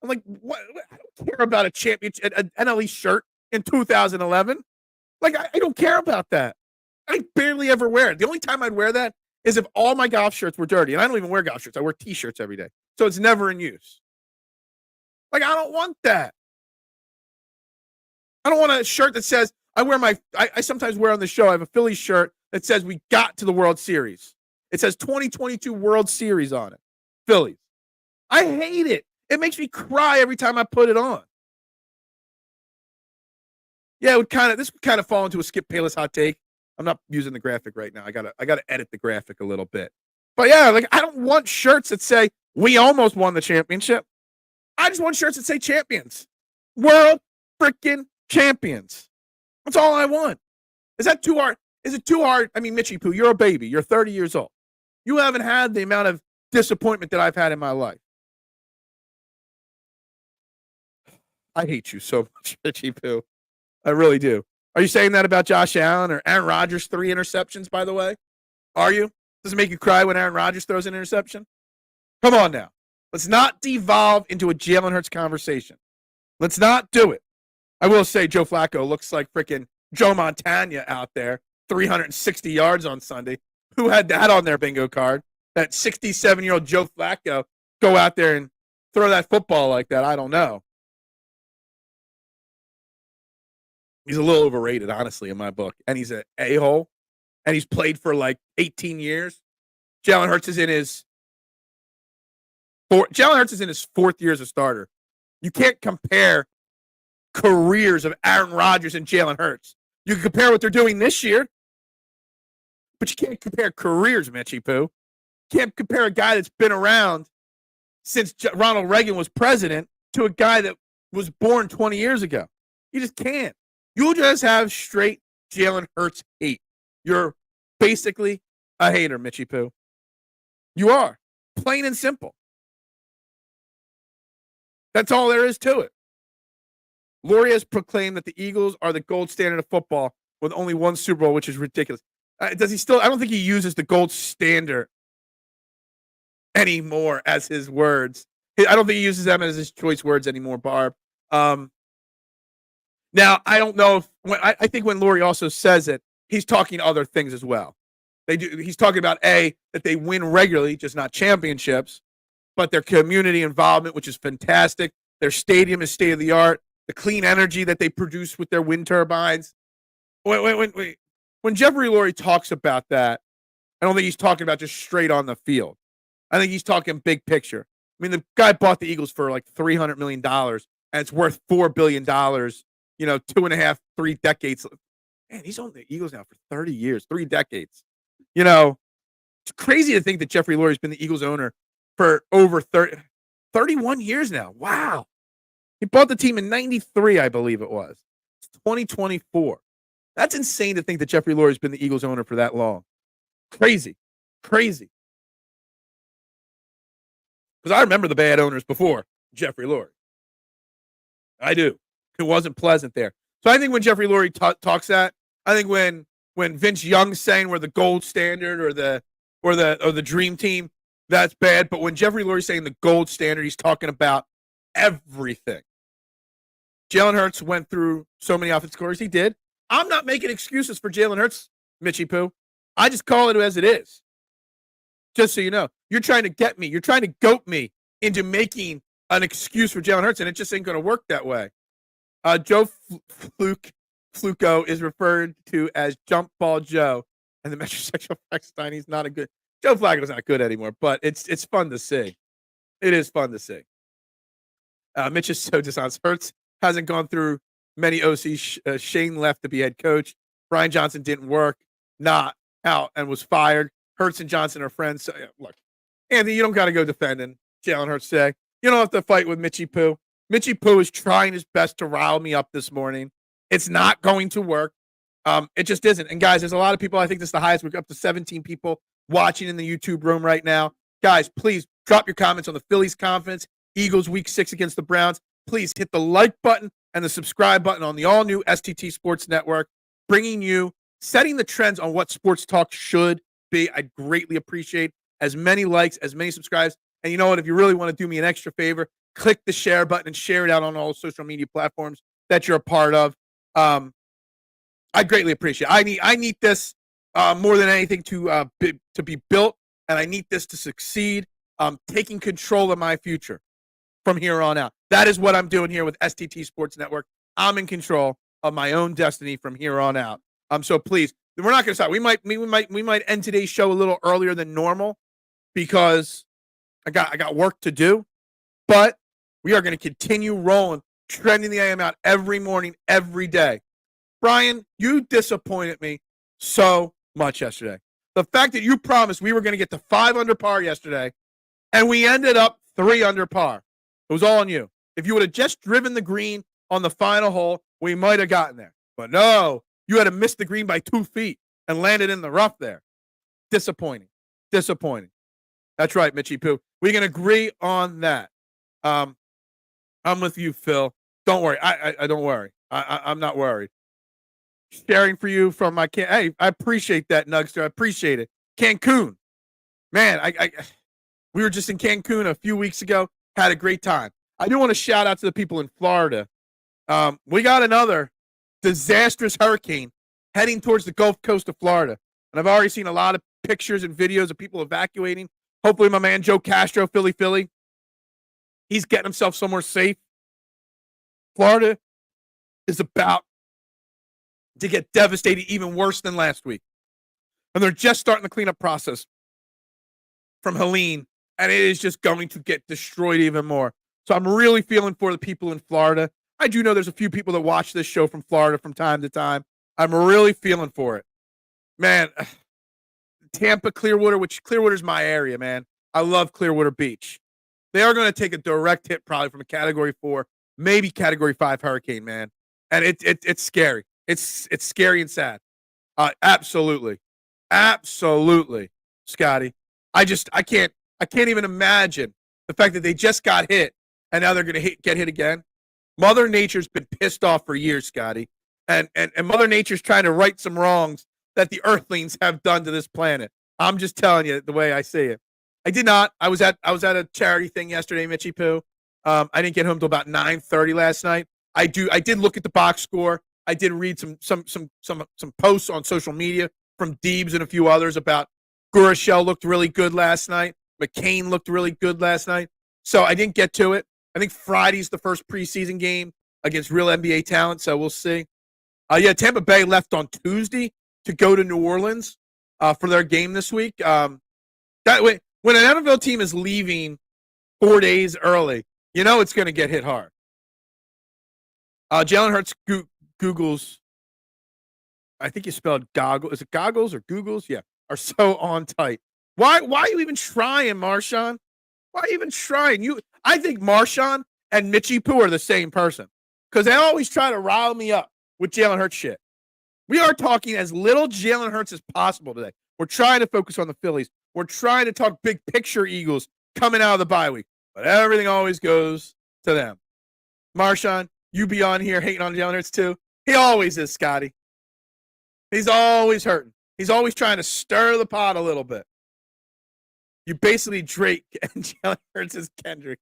I'm like, what? I don't care about a championship, an NL East shirt in 2011. Like, I don't care about that. I barely ever wear it. The only time I'd wear that is if all my golf shirts were dirty. And I don't even wear golf shirts. I wear T-shirts every day. So it's never in use. Like, I don't want that. I don't want a shirt that says, I sometimes wear on the show, I have a Phillies shirt that says we got to the World Series. It says 2022 World Series on it. Phillies. I hate it. It makes me cry every time I put it on. Yeah, this would kind of fall into a Skip Bayless hot take. I'm not using the graphic right now. I gotta edit the graphic a little bit. But yeah, like, I don't want shirts that say we almost won the championship. I just want shirts that say champions. World freaking champions. That's all I want. Is that too hard? Is it too hard? I mean, Mitchie Poo, you're a baby. You're 30 years old. You haven't had the amount of disappointment that I've had in my life. I hate you so much, Mitchie Poo. I really do. Are you saying that about Josh Allen or Aaron Rodgers' 3 interceptions, by the way? Are you? Does it make you cry when Aaron Rodgers throws an interception? Come on now. Let's not devolve into a Jalen Hurts conversation. Let's not do it. I will say Joe Flacco looks like freaking Joe Montana out there, 360 yards on Sunday. Who had that on their bingo card? That 67-year-old Joe Flacco go out there and throw that football like that? I don't know. He's a little overrated, honestly, in my book. And he's an a-hole. And he's played for like 18 years. Jalen Hurts is in his 4th year as a starter. You can't compare careers of Aaron Rodgers and Jalen Hurts. You can compare what they're doing this year, but you can't compare careers, Mitchie Poo. You can't compare a guy that's been around since Ronald Reagan was president to a guy that was born 20 years ago. You just can't. You just have straight Jalen Hurts hate. You're basically a hater, Mitchie Poo. You are. Plain and simple. That's all there is to it. Lurie has proclaimed that the Eagles are the gold standard of football with only 1 Super Bowl, which is ridiculous. Does he still? I don't think he uses the gold standard anymore as his words. I don't think he uses them as his choice words anymore, Barb. Now, I don't know if I think when Lurie also says it, he's talking other things as well. He's talking about that they win regularly, just not championships, but their community involvement, which is fantastic. Their stadium is state of the art. The clean energy that they produce with their wind turbines. When Jeffrey Lurie talks about that, I don't think he's talking about just straight on the field. I think he's talking big picture. I mean, the guy bought the Eagles for like $300 million, and it's worth $4 billion, 2.5, 3 decades. Man, he's owned the Eagles now for 30 years, 3 decades. It's crazy to think that Jeffrey Lurie's been the Eagles owner for over 31 years now. Wow. He bought the team in 93, I believe it was. It's 2024. That's insane to think that Jeffrey Lurie's been the Eagles owner for that long. Crazy. Because I remember the bad owners before Jeffrey Lurie. I do. It wasn't pleasant there. So I think when Jeffrey Lurie talks that, I think when Vince Young's saying we're the gold standard or the dream team, that's bad. But when Jeffrey Lurie's saying the gold standard, he's talking about everything. Jalen Hurts went through so many offensive scores. He did. I'm not making excuses for Jalen Hurts, Mitchie Poo. I just call it as it is. Just so you know, you're trying to get me. You're trying to goat me into making an excuse for Jalen Hurts, and it just ain't going to work that way. Joe Fluco is referred to as Jump Ball Joe, and the metrosexual Frankenstein. He's not a good. Joe Flacco's not good anymore, but it's fun to see. It is fun to see. Mitch is so dishonest. Hurts hasn't gone through many OCs. Shane left to be head coach. Brian Johnson didn't work, not out, and was fired. Hurts and Johnson are friends. So, look, Andy, you don't got to go defending Jalen Hurts today. You don't have to fight with Mitchie Poo. Mitchie Poo is trying his best to rile me up this morning. It's not going to work. It just isn't. And, guys, there's a lot of people. I think this is the highest. We're up to 17 people watching in the YouTube room right now. Guys, please drop your comments on the Phillies confidence. Eagles week 6 against the Browns. Please hit the like button and the subscribe button on the all-new STT Sports Network, setting the trends on what sports talk should be. I'd greatly appreciate as many likes, as many subscribes. And you know what? If you really want to do me an extra favor, click the share button and share it out on all social media platforms that you're a part of. I greatly appreciate it. I need this more than anything to be built, and I need this to succeed. Taking control of my future from here on out. That is what I'm doing here with STT Sports Network. I'm in control of my own destiny from here on out. So please, we're not going to stop. We might end today's show a little earlier than normal because I got work to do, but we are going to continue rolling, trending the AM out every morning, every day. Brian, you disappointed me so much yesterday. The fact that you promised we were going to get to 5 under par yesterday, and we ended up 3 under par. It was all on you. If you would have just driven the green on the final hole, we might have gotten there. But no, you had to miss the green by 2 feet and landed in the rough there. Disappointing. That's right, Mitchie Poo. We can agree on that. I'm with you, Phil. Don't worry. I don't worry. I'm not worried. Sharing for you from my hey, I appreciate that, Nugster. I appreciate it. Cancun. Man, we were just in Cancun a few weeks ago. Had a great time. I do want to shout out to the people in Florida. We got another disastrous hurricane heading towards the Gulf Coast of Florida. And I've already seen a lot of pictures and videos of people evacuating. Hopefully my man Joe Castro, Philly, he's getting himself somewhere safe. Florida is about to get devastated even worse than last week. And they're just starting the cleanup process from Helene, and it is just going to get destroyed even more. So I'm really feeling for the people in Florida. I do know there's a few people that watch this show from Florida from time to time. I'm really feeling for it. Man, Tampa, Clearwater, which Clearwater's my area, man. I love Clearwater Beach. They are going to take a direct hit probably from a Category 4, maybe Category 5 hurricane, man. And it's scary. It's scary and sad. Absolutely, Scotty. I can't even imagine the fact that they just got hit and now they're going to get hit again. Mother Nature's been pissed off for years, Scotty, and Mother Nature's trying to right some wrongs that the Earthlings have done to this planet. I'm just telling you the way I see it. I did not. I was at a charity thing yesterday, Mitchie Poo. I didn't get home till about 9:30 last night. I did look at the box score. I did read some posts on social media from Deebs and a few others about Gurashel looked really good last night. McCain looked really good last night. So I didn't get to it. I think Friday's the first preseason game against real NBA talent, so we'll see. Tampa Bay left on Tuesday to go to New Orleans for their game this week. When an NFL team is leaving 4 days early, you know it's going to get hit hard. Jalen Hurts Googles, I think you spelled goggle. Is it goggles or Googles? Yeah, are so on tight. Why are you even trying, Marshawn? Why are you even trying? I think Marshawn and Mitchie Poo are the same person because they always try to rile me up with Jalen Hurts shit. We are talking as little Jalen Hurts as possible today. We're trying to focus on the Phillies. We're trying to talk big picture Eagles coming out of the bye week, but everything always goes to them. Marshawn, you be on here hating on Jalen Hurts too. He always is, Scotty. He's always hurting. He's always trying to stir the pot a little bit. You basically Drake and Jalen Hurts as Kendrick.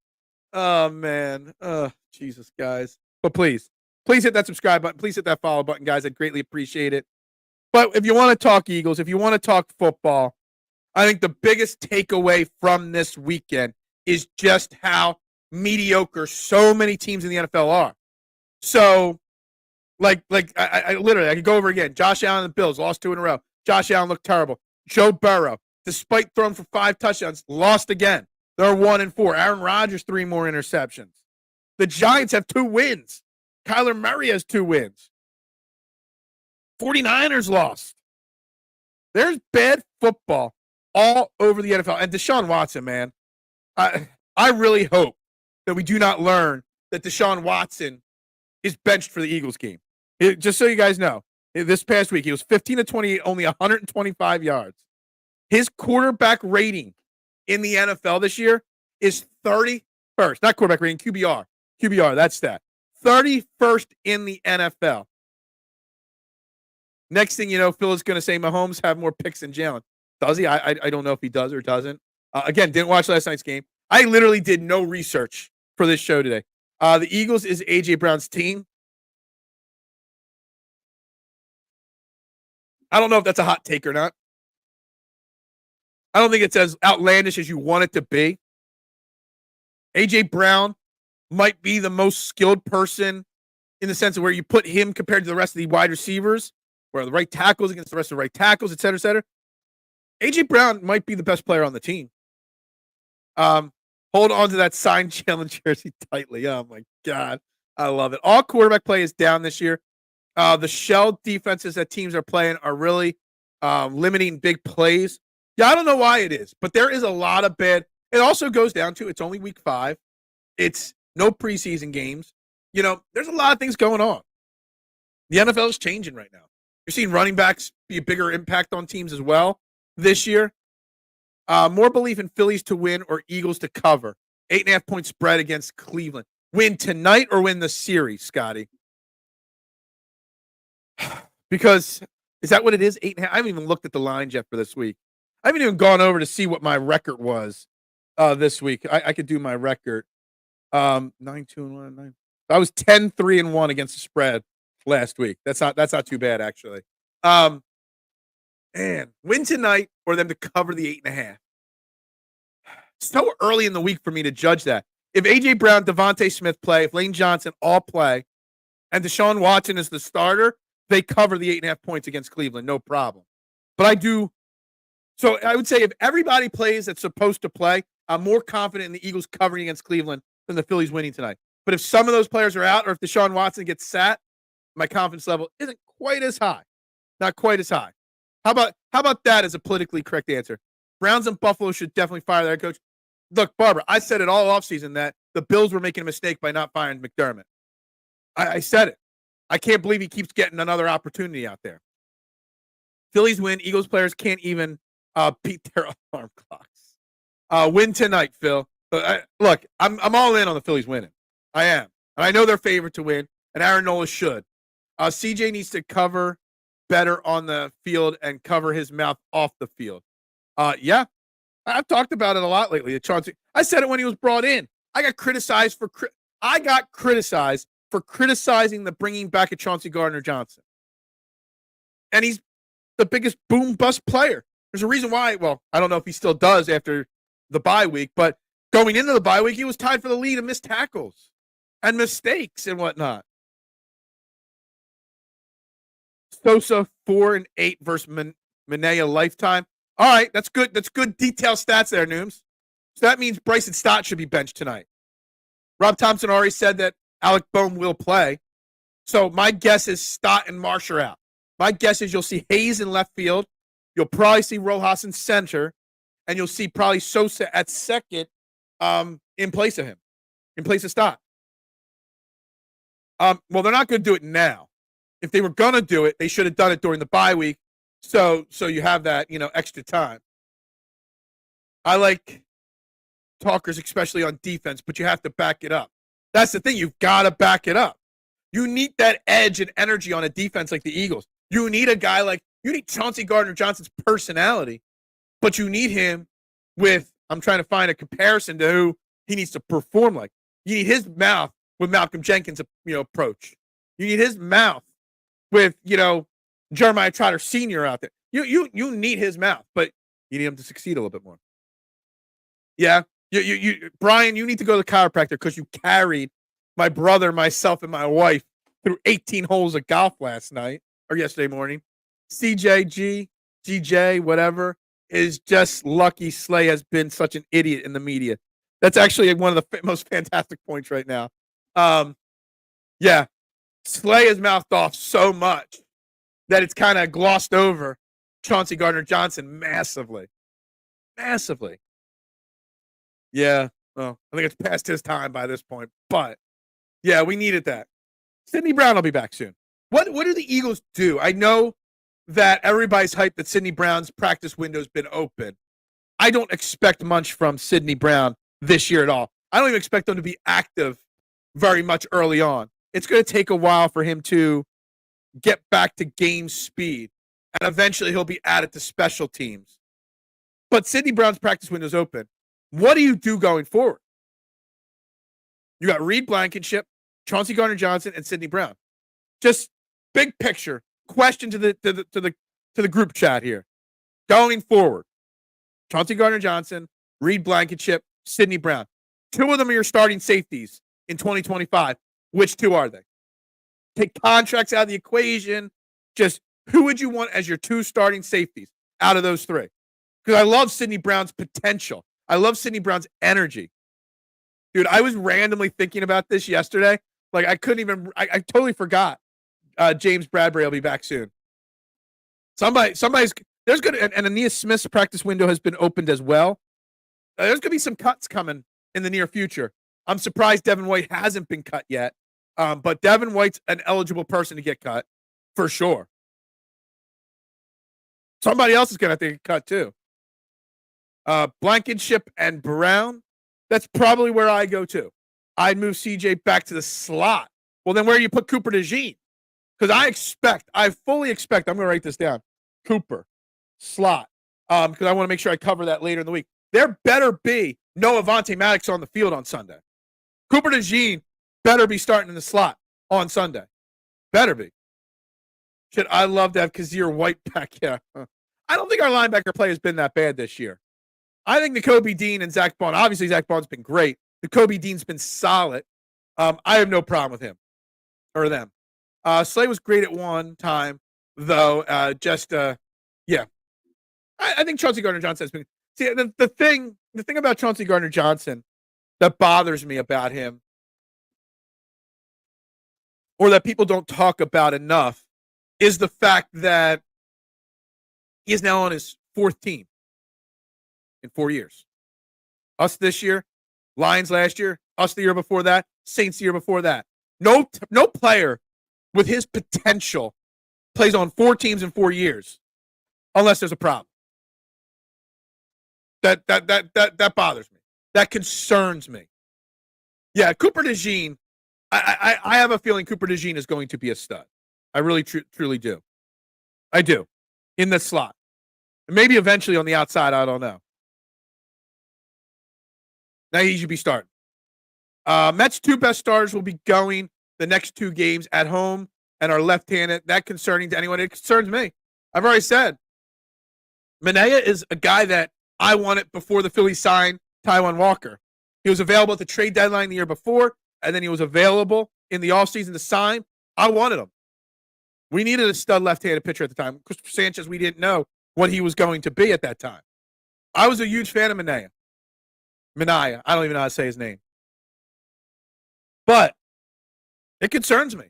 Oh, man. Oh, Jesus, guys. But please hit that subscribe button. Please hit that follow button, guys. I'd greatly appreciate it. But if you want to talk Eagles, if you want to talk football, I think the biggest takeaway from this weekend is just how mediocre so many teams in the NFL are. So, I literally, I could go over again. Josh Allen and the Bills lost 2 in a row. Josh Allen looked terrible. Joe Burrow, despite throwing for 5 touchdowns, lost again. They're 1-4. Aaron Rodgers, 3 more interceptions. The Giants have 2 wins. Kyler Murray has 2 wins. 49ers lost. There's bad football all over the NFL. And Deshaun Watson, man, I really hope that we do not learn that Deshaun Watson is benched for the Eagles game. Just so you guys know, this past week, he was 15 of 28, only 125 yards. His quarterback rating in the NFL this year is 31st. Not quarterback rating, QBR. QBR, that's that. 31st in the NFL. Next thing you know, Phil is going to say Mahomes have more picks than Jalen. Does he? I don't know if he does or doesn't. Again, didn't watch last night's game. I literally did no research for this show today. The Eagles is A.J. Brown's team. I don't know if that's a hot take or not. I don't think it's as outlandish as you want it to be. A.J. Brown might be the most skilled person in the sense of where you put him compared to the rest of the wide receivers, where the right tackles against the rest of the right tackles, et cetera, et cetera. A.J. Brown might be the best player on the team. Hold on to that signed Jalen jersey tightly. Oh, my God. I love it. All quarterback play is down this year. The shell defenses that teams are playing are really limiting big plays. Yeah, I don't know why it is, but there is a lot of bad. It also goes down to it's only week 5. It's no preseason games. You know, there's a lot of things going on. The NFL is changing right now. You're seeing running backs be a bigger impact on teams as well this year. More belief in Phillies to win or Eagles to cover. 8.5 point spread against Cleveland. Win tonight or win the series, Scotty? Because is that what it is? 8.5. I haven't even looked at the lines yet for this week. I haven't even gone over to see what my record was this week. I could do my record. 9-2-1. I was 10-3-1 against the spread last week. That's not too bad actually. Man, win tonight or them to cover the 8.5. So early in the week for me to judge that. If A.J. Brown, Devontae Smith play, if Lane Johnson all play, and Deshaun Watson is the starter, they cover the 8.5 points against Cleveland, no problem. But I do. So I would say if everybody plays that's supposed to play, I'm more confident in the Eagles covering against Cleveland than the Phillies winning tonight. But if some of those players are out or if Deshaun Watson gets sat, my confidence level isn't quite as high. Not quite as high. How about that as a politically correct answer? Browns and Buffalo should definitely fire their coach. Look, Barbara, I said it all offseason that the Bills were making a mistake by not firing McDermott. I said it. I can't believe he keeps getting another opportunity out there. Phillies win. Eagles players can't even beat their alarm clocks. Win tonight, Phil. Look, I'm all in on the Phillies winning. I am. And I know they're favored to win, and Aaron Nola should. CJ needs to cover better on the field and cover his mouth off the field. Yeah, I've talked about it a lot lately. I said it when he was brought in. I got criticized for criticizing the bringing back of Chauncey Gardner-Johnson. And he's the biggest boom bust player. There's a reason why. Well, I don't know if he still does after the bye week, but going into the bye week, he was tied for the lead in missed tackles and mistakes and whatnot. Sosa 4-8 versus Manea lifetime. All right, that's good. That's good detailed stats there, Nooms. So that means Bryson Stott should be benched tonight. Rob Thomson already said that Alec Boehm will play. So my guess is Stott and Marsh are out. My guess is you'll see Hayes in left field. You'll probably see Rojas in center. And you'll see probably Sosa at second in place of him, in place of Stott. Well, they're not going to do it now. If they were going to do it, they should have done it during the bye week. So you have that, extra time. I like talkers, especially on defense, but you have to back it up. That's the thing. You've got to back it up. You need that edge and energy on a defense like the Eagles. You need a guy you need Chauncey Gardner-Johnson's personality, but you need him with, I'm trying to find a comparison to who he needs to perform like. You need his mouth with Malcolm Jenkins' approach. You need his mouth with, Jeremiah Trotter Sr. out there. You need his mouth, but you need him to succeed a little bit more. Yeah. Brian, you need to go to the chiropractor because you carried my brother, myself, and my wife through 18 holes of golf last night or yesterday morning. CJG, GJ, whatever, is just lucky Slay has been such an idiot in the media. That's actually one of the most fantastic points right now. Yeah, Slay has mouthed off so much that it's kind of glossed over Chauncey Gardner-Johnson massively. Massively. Yeah, well, I think it's past his time by this point. But, yeah, we needed that. Sidney Brown will be back soon. What do the Eagles do? I know that everybody's hyped that Sidney Brown's practice window's been open. I don't expect much from Sidney Brown this year at all. I don't even expect him to be active very much early on. It's going to take a while for him to get back to game speed, and eventually he'll be added to special teams. But Sidney Brown's practice window's open. What do you do going forward? You got Reed Blankenship, Chauncey Gardner-Johnson, and Sidney Brown. Just big picture question to the group chat here. Going forward, Chauncey Gardner-Johnson, Reed Blankenship, Sidney Brown. 2 of them are your starting safeties in 2025. Which 2 are they? Take contracts out of the equation. Just who would you want as your 2 starting safeties out of those 3? Because I love Sidney Brown's potential. I love Sidney Brown's energy. Dude, I was randomly thinking about this yesterday. Like, I couldn't even, I totally forgot James Bradbury will be back soon. There's going to, and Aeneas Smith's practice window has been opened as well. There's going to be some cuts coming in the near future. I'm surprised Devin White hasn't been cut yet. But Devin White's an eligible person to get cut for sure. Somebody else is going to have to get cut too. Blankenship and Brown, that's probably where I go to. I'd move CJ back to the slot. Well, then where do you put Cooper DeJean? Because I fully expect, I'm going to write this down, Cooper, slot, because I want to make sure I cover that later in the week. There better be no Avonte Maddox on the field on Sunday. Cooper DeJean better be starting in the slot on Sunday. Better be. Shit, I love to have Kazir White back. Yeah. I don't think our linebacker play has been that bad this year. I think Nakobe Dean and Zach Bond, obviously Zach Bond's been great. Nakobe Dean's been solid. I have no problem with him or them. Slay was great at one time, though. Yeah. I think Chauncey Gardner-Johnson has been. See, the thing about Chauncey Gardner-Johnson that bothers me about him, or that people don't talk about enough, is the fact that he is now on his 4th team in 4 years. Us this year, Lions last year, us the year before that, Saints the year before that. No player with his potential plays on 4 teams in 4 years, unless there's a problem. That bothers me. That concerns me. Yeah, Cooper DeJean. I have a feeling Cooper DeJean is going to be a stud. I really truly do. I do. In the slot. Maybe eventually on the outside, I don't know. Now he should be starting. Mets' 2 best starters will be going the next 2 games at home and are left-handed. That concerning to anyone? It concerns me. I've already said. Minaya is a guy that I wanted before the Phillies signed Taijuan Walker. He was available at the trade deadline the year before, and then he was available in the offseason to sign. I wanted him. We needed a stud left-handed pitcher at the time. Christopher Sanchez, we didn't know what he was going to be at that time. I was a huge fan of Minaya. I don't even know how to say his name. But it concerns me.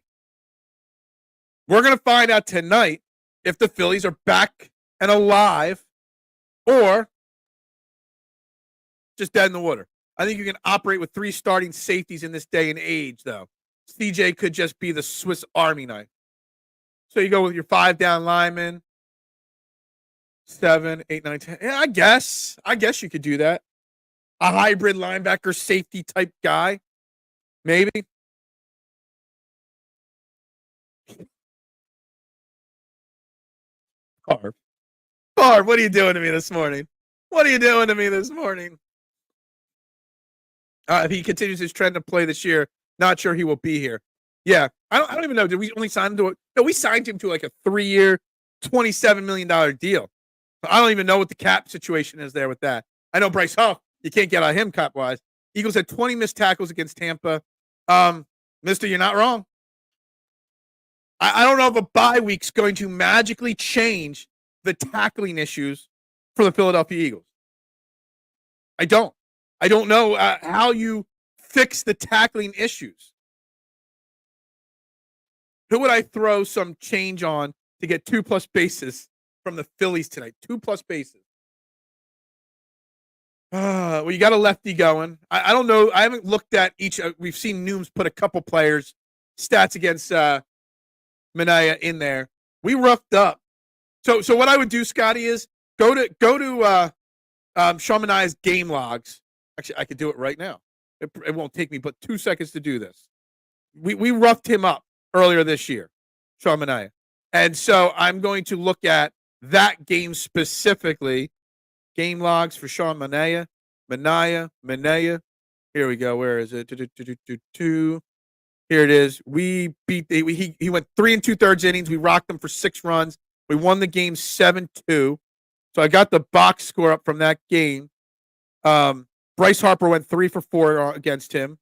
We're going to find out tonight if the Phillies are back and alive or just dead in the water. I think you can operate with 3 starting safeties in this day and age, though. CJ could just be the Swiss Army knife. So you go with your 5 down linemen, 7, 8, 9, 10. Yeah, I guess you could do that. A hybrid linebacker safety type guy, maybe. Barb. Barb, what are you doing to me this morning? What are you doing to me this morning? If he continues his trend of play this year, not sure he will be here. Yeah, I don't even know. Did we only sign him to no, we signed him to like a 3-year, $27 million deal. So I don't even know what the cap situation is there with that. I know Bryce Huff, you can't get on him cap wise. Eagles had 20 missed tackles against Tampa. Mister, you're not wrong. I don't know if a bye week's going to magically change the tackling issues for the Philadelphia Eagles. I don't. I don't know how you fix the tackling issues. Who would I throw some change on to get 2+ bases from the Phillies tonight? 2+ bases. Well, you got a lefty going. I don't know. I haven't looked at each. We've seen Nooms put a couple players stats against Manaea in there. We roughed up. So what I would do, Scotty, is go to Sean Manaea's game logs. Actually, I could do it right now. It won't take me but 2 seconds to do this. We roughed him up earlier this year, Sean Manaea. And so I'm going to look at that game specifically. Game logs for Sean Manaea. Manaea. Here we go. Where is it? Here it is. We beat he went 3 2/3 innings. We rocked him for 6 runs. We won the game 7-2. So I got the box score up from that game. Bryce Harper went 3 for 4 against him.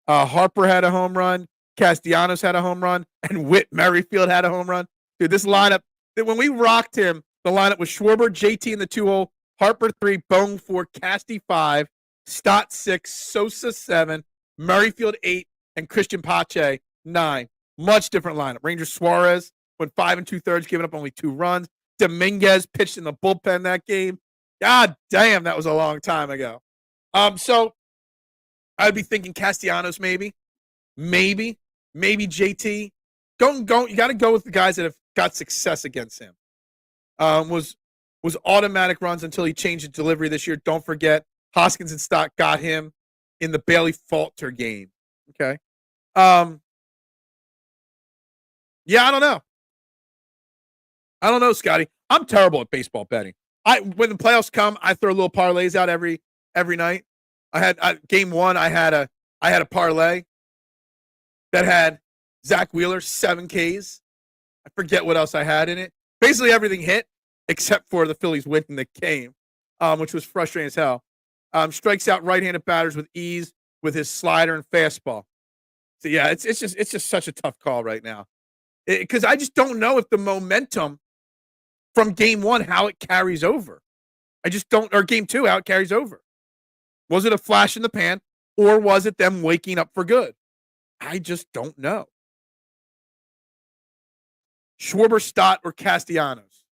Harper had a home run. Castellanos had a home run. And Whit Merrifield had a home run. Dude, this lineup, when we rocked him, the lineup was Schwarber, JT in the 2-hole, Harper 3, Bone 4, Casty 5, Stott 6, Sosa 7, Merrifield 8, and Christian Pache 9. Much different lineup. Ranger Suarez went 5 2/3, giving up only 2 runs. Dominguez pitched in the bullpen that game. God damn, that was a long time ago. So I'd be thinking Castellanos maybe JT. Go. You got to go with the guys that have got success against him. Was automatic runs until he changed the delivery this year. Don't forget, Hoskins and Stott got him in the Bailey Falter game. Okay. Yeah, I don't know, Scotty. I'm terrible at baseball betting. When the playoffs come, I throw little parlays out every night. I had game 1. I had a parlay that had Zach Wheeler 7 Ks. I forget what else I had in it. Basically everything hit except for the Phillies winning the game, which was frustrating as hell. Strikes out right-handed batters with ease with his slider and fastball. So yeah, it's just such a tough call right now, because I just don't know if the momentum from game 1 how it carries over. I just don't, or game 2 how it carries over. Was it a flash in the pan, or was it them waking up for good? I just don't know. Schwarber, Stott, or Castellanos?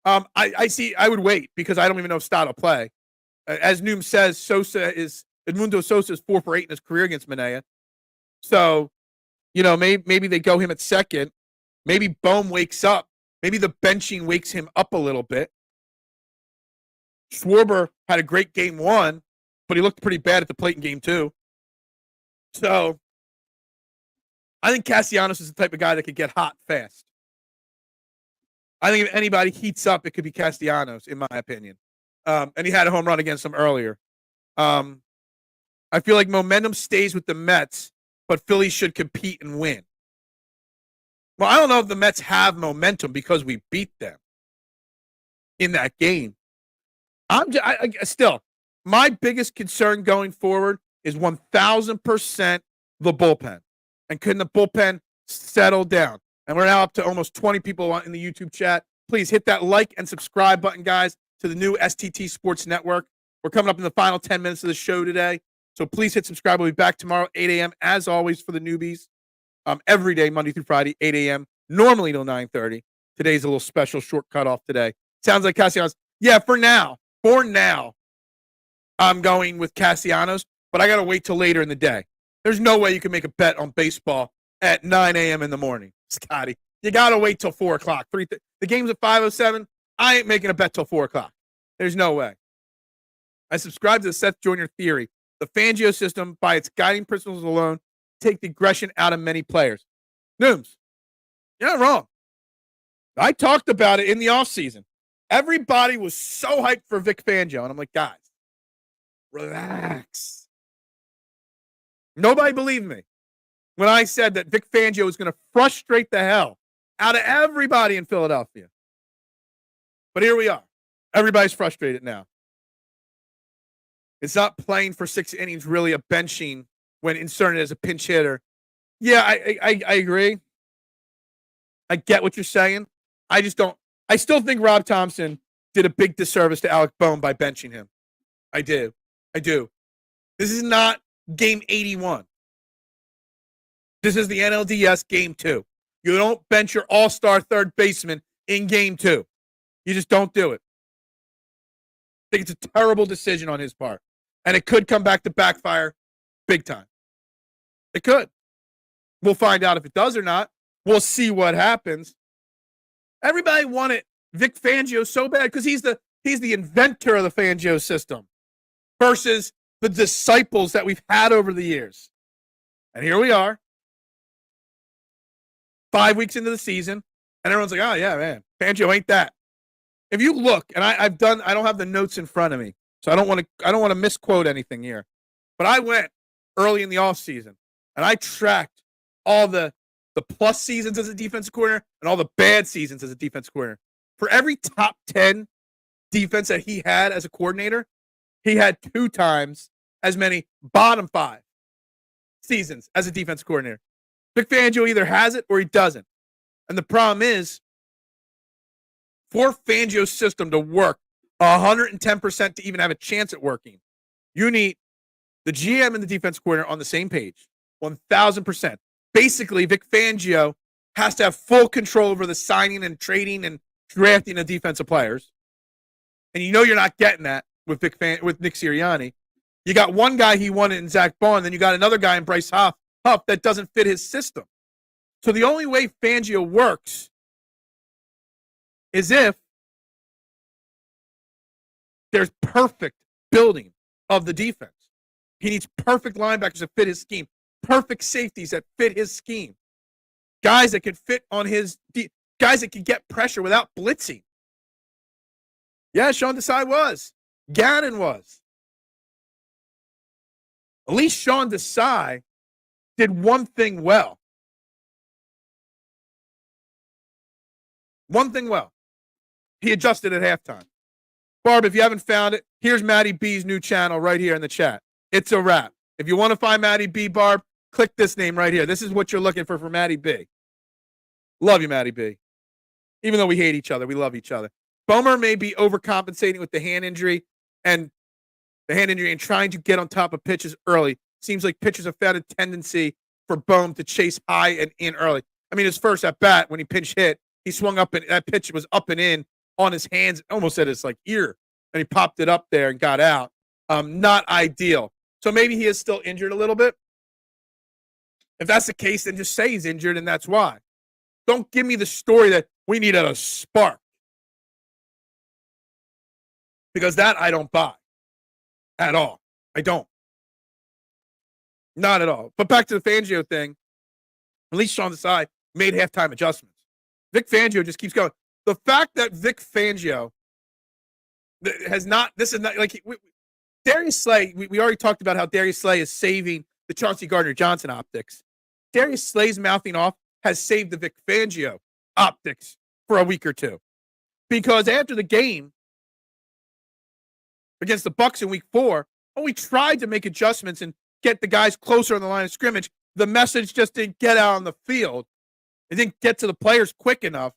I would wait because I don't even know if Stott will play. As Noom says, Edmundo Sosa is 4 for 8 in his career against Manaea. So, maybe they go him at second. Maybe Bohm wakes up. Maybe the benching wakes him up a little bit. Schwarber had a great game 1, but he looked pretty bad at the plate in game 2. So, I think Castellanos is the type of guy that could get hot fast. I think if anybody heats up, it could be Castellanos, in my opinion. And he had a home run against him earlier. I feel like momentum stays with the Mets, but Philly should compete and win. Well, I don't know if the Mets have momentum because we beat them in that game. Still, my biggest concern going forward is 1,000% the bullpen. And can the bullpen settle down? And we're now up to almost 20 people in the YouTube chat. Please hit that like and subscribe button, guys, to the new STT Sports Network. We're coming up in the final 10 minutes of the show today. So please hit subscribe. We'll be back tomorrow, 8 a.m., as always, for the newbies. Every day, Monday through Friday, 8 a.m., normally till 9:30. Today's a little special short cutoff today. Sounds like Castellanos. Yeah, for now, I'm going with Castellanos, but I got to wait till later in the day. There's no way you can make a bet on baseball at 9 a.m. in the morning, Scotty. You got to wait till 4 o'clock. The game's at 5:07. I ain't making a bet till 4 o'clock. There's no way. I subscribe to the Seth Joyner theory. The Fangio system, by its guiding principles alone, take the aggression out of many players. Nooms, you're not wrong. I talked about it in the offseason. Everybody was so hyped for Vic Fangio. And I'm like, guys, relax. Nobody believed me when I said that Vic Fangio was going to frustrate the hell out of everybody in Philadelphia. But here we are. Everybody's frustrated now. It's not playing for 6 innings, really a benching when inserted as a pinch hitter. Yeah, I agree. I get what you're saying. I just don't. I still think Rob Thomson did a big disservice to Alec Bohm by benching him. I do. This is not game 81. This is the NLDS game 2. You don't bench your all-star third baseman in game 2. You just don't do it. I think it's a terrible decision on his part. And it could come back to backfire big time. It could. We'll find out if it does or not. We'll see what happens. Everybody wanted Vic Fangio so bad because he's the inventor of the Fangio system versus the disciples that we've had over the years. And here we are, 5 weeks into the season, and everyone's like, oh, yeah, man, Fangio ain't that. If you look, and I don't have the notes in front of me, so I don't want to misquote anything here. But I went early in the offseason, and I tracked all the plus seasons as a defensive coordinator and all the bad seasons as a defensive coordinator. For every top 10 defense that he had as a coordinator, he had 2 times as many bottom 5 seasons as a defensive coordinator. Vic Fangio either has it or he doesn't. And the problem is, for Fangio's system to work 110% to even have a chance at working, you need the GM and the defensive coordinator on the same page, 1,000%. Basically, Vic Fangio has to have full control over the signing and trading and drafting of defensive players. And you know you're not getting that with Nick Sirianni. You got one guy he wanted in Zach Bond, then you got another guy in Bryce Huff that doesn't fit his system. So the only way Fangio works is if there's perfect building of the defense. He needs perfect linebackers that fit his scheme, perfect safeties that fit his scheme, guys that can fit on guys that can get pressure without blitzing. Yeah, Sean Desai was. Gannon was. At least Sean Desai did one thing well. One thing well. He adjusted at halftime. Barb, if you haven't found it, here's Matty B's new channel right here in the chat. It's a wrap. If you want to find Matty B, Barb, click this name right here. This is what you're looking for Matty B. Love you, Matty B. Even though we hate each other, we love each other. Bomer may be overcompensating with the hand injury and trying to get on top of pitches early. Seems like pitchers have found a tendency for Bohm to chase high and in early. I mean, his first at bat when he pinch hit, he swung up and that pitch was up and in on his hands, almost at his ear, and he popped it up there and got out. Not ideal. So maybe he is still injured a little bit. If that's the case, then just say he's injured and that's why. Don't give me the story that we needed a spark. Because that I don't buy. At all. I don't. Not at all. But back to the Fangio thing. At least Sean Desai made halftime adjustments. Vic Fangio just keeps going. The fact that Vic Fangio has not, this is not, Darius Slay, we already talked about how Darius Slay is saving the Chauncey Gardner-Johnson optics. Darius Slay's mouthing off has saved the Vic Fangio optics for a week or two. Because after the game against the Bucks in week 4, when we tried to make adjustments and get the guys closer on the line of scrimmage, the message just didn't get out on the field. It didn't get to the players quick enough.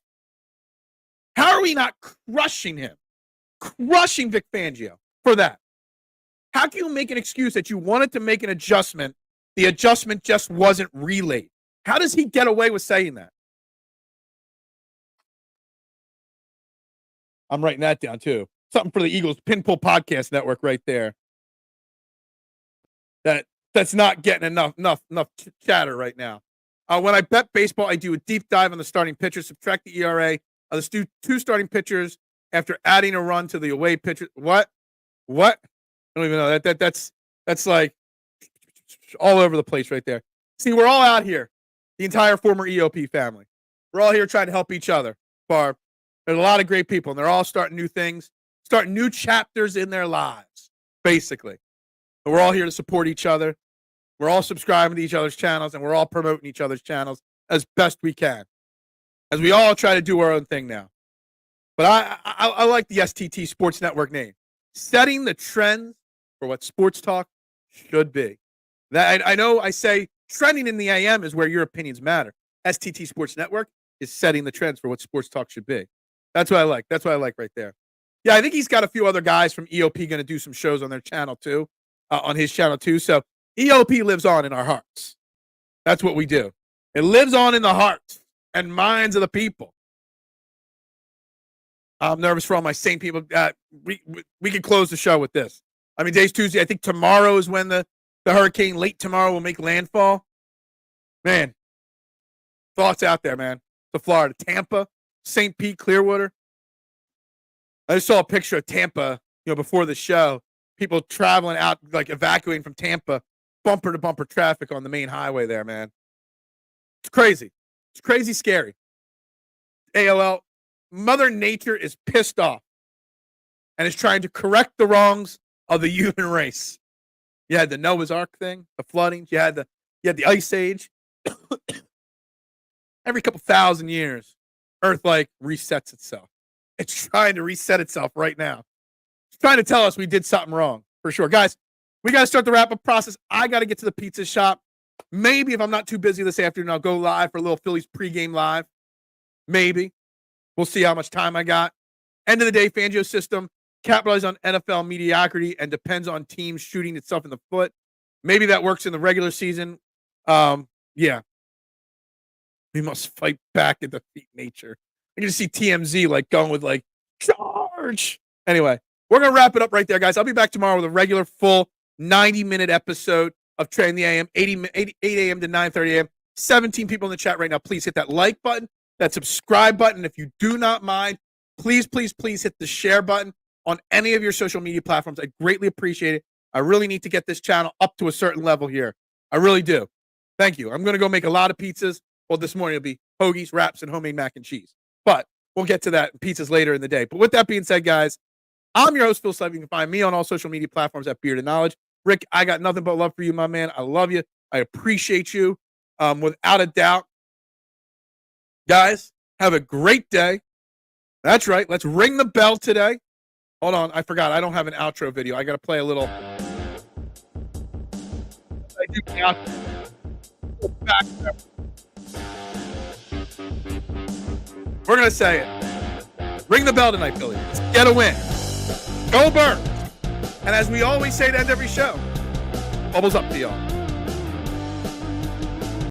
How are we not crushing him? Crushing Vic Fangio for that? How can you make an excuse that you wanted to make an adjustment, the adjustment just wasn't relayed? How does he get away with saying that? I'm writing that down too. Something for the Eagles Pinpull Podcast Network right there. That's not getting enough chatter right now. When I bet baseball, I do a deep dive on the starting pitchers, subtract the ERA of the two starting pitchers after adding a run to the away pitcher. What? I don't even know. That's like all over the place right there. See, we're all out here, the entire former EOP family. We're all here trying to help each other. bar. There's a lot of great people, and they're all starting new things, starting new chapters in their lives, basically. And we're all here to support each other. We're all subscribing to each other's channels, and we're all promoting each other's channels as best we can, as we all try to do our own thing now. But I like the STT Sports Network name, setting the trends for what sports talk should be. That I know I say trending in the AM is where your opinions matter. STT Sports Network is setting the trends for what sports talk should be. That's what I like. That's what I like right there. Yeah, I think he's got a few other guys from EOP going to do some shows on their channel too, on his channel too. So EOP lives on in our hearts. That's what we do. It lives on in the hearts and minds of the people. I'm nervous for all my Saint people. We can close the show with this. I mean, today's Tuesday. I think tomorrow is when the hurricane, late tomorrow, will make landfall. Man, thoughts out there, man. To Florida, Tampa, St. Pete, Clearwater. I just saw a picture of Tampa, before the show. People traveling out, like evacuating from Tampa, bumper to bumper traffic on the main highway there, man. It's crazy. It's crazy scary. AOL, Mother Nature is pissed off and is trying to correct the wrongs of the human race. You had the Noah's Ark thing, the flooding. You had the Ice Age. Every couple thousand years, Earth resets itself. It's trying to reset itself right now. It's trying to tell us we did something wrong, for sure. Guys, we got to start the wrap-up process. I got to get to the pizza shop. Maybe if I'm not too busy this afternoon, I'll go live for a little Phillies pregame live. Maybe. We'll see how much time I got. End of the day, Fangio system capitalizes on NFL mediocrity and depends on teams shooting itself in the foot. Maybe that works in the regular season. Yeah. We must fight back and defeat nature. I can just see TMZ going with charge. Anyway, we're going to wrap it up right there, guys. I'll be back tomorrow with a regular full 90-minute episode of Train the AM, 8 a.m. to 9:30 a.m. 17 people in the chat right now. Please hit that like button, that subscribe button. If you do not mind, please, please, please hit the share button on any of your social media platforms. I greatly appreciate it. I really need to get this channel up to a certain level here. I really do. Thank you. I'm going to go make a lot of pizzas. Well, this morning it'll be hoagies, wraps, and homemade mac and cheese. But we'll get to that pizzas later in the day. But with that being said, guys, I'm your host, Phil Stiefel. You can find me on all social media platforms at Beard and Knowledge. Rick, I got nothing but love for you, my man. I love you. I appreciate you, without a doubt. Guys, have a great day. That's right. Let's ring the bell today. Hold on. I forgot. I don't have an outro video. I got to play a little. We're going to say it. Ring the bell tonight, Philly. Let's get a win. Go Birds. And as we always say to end every show, bubbles up to y'all.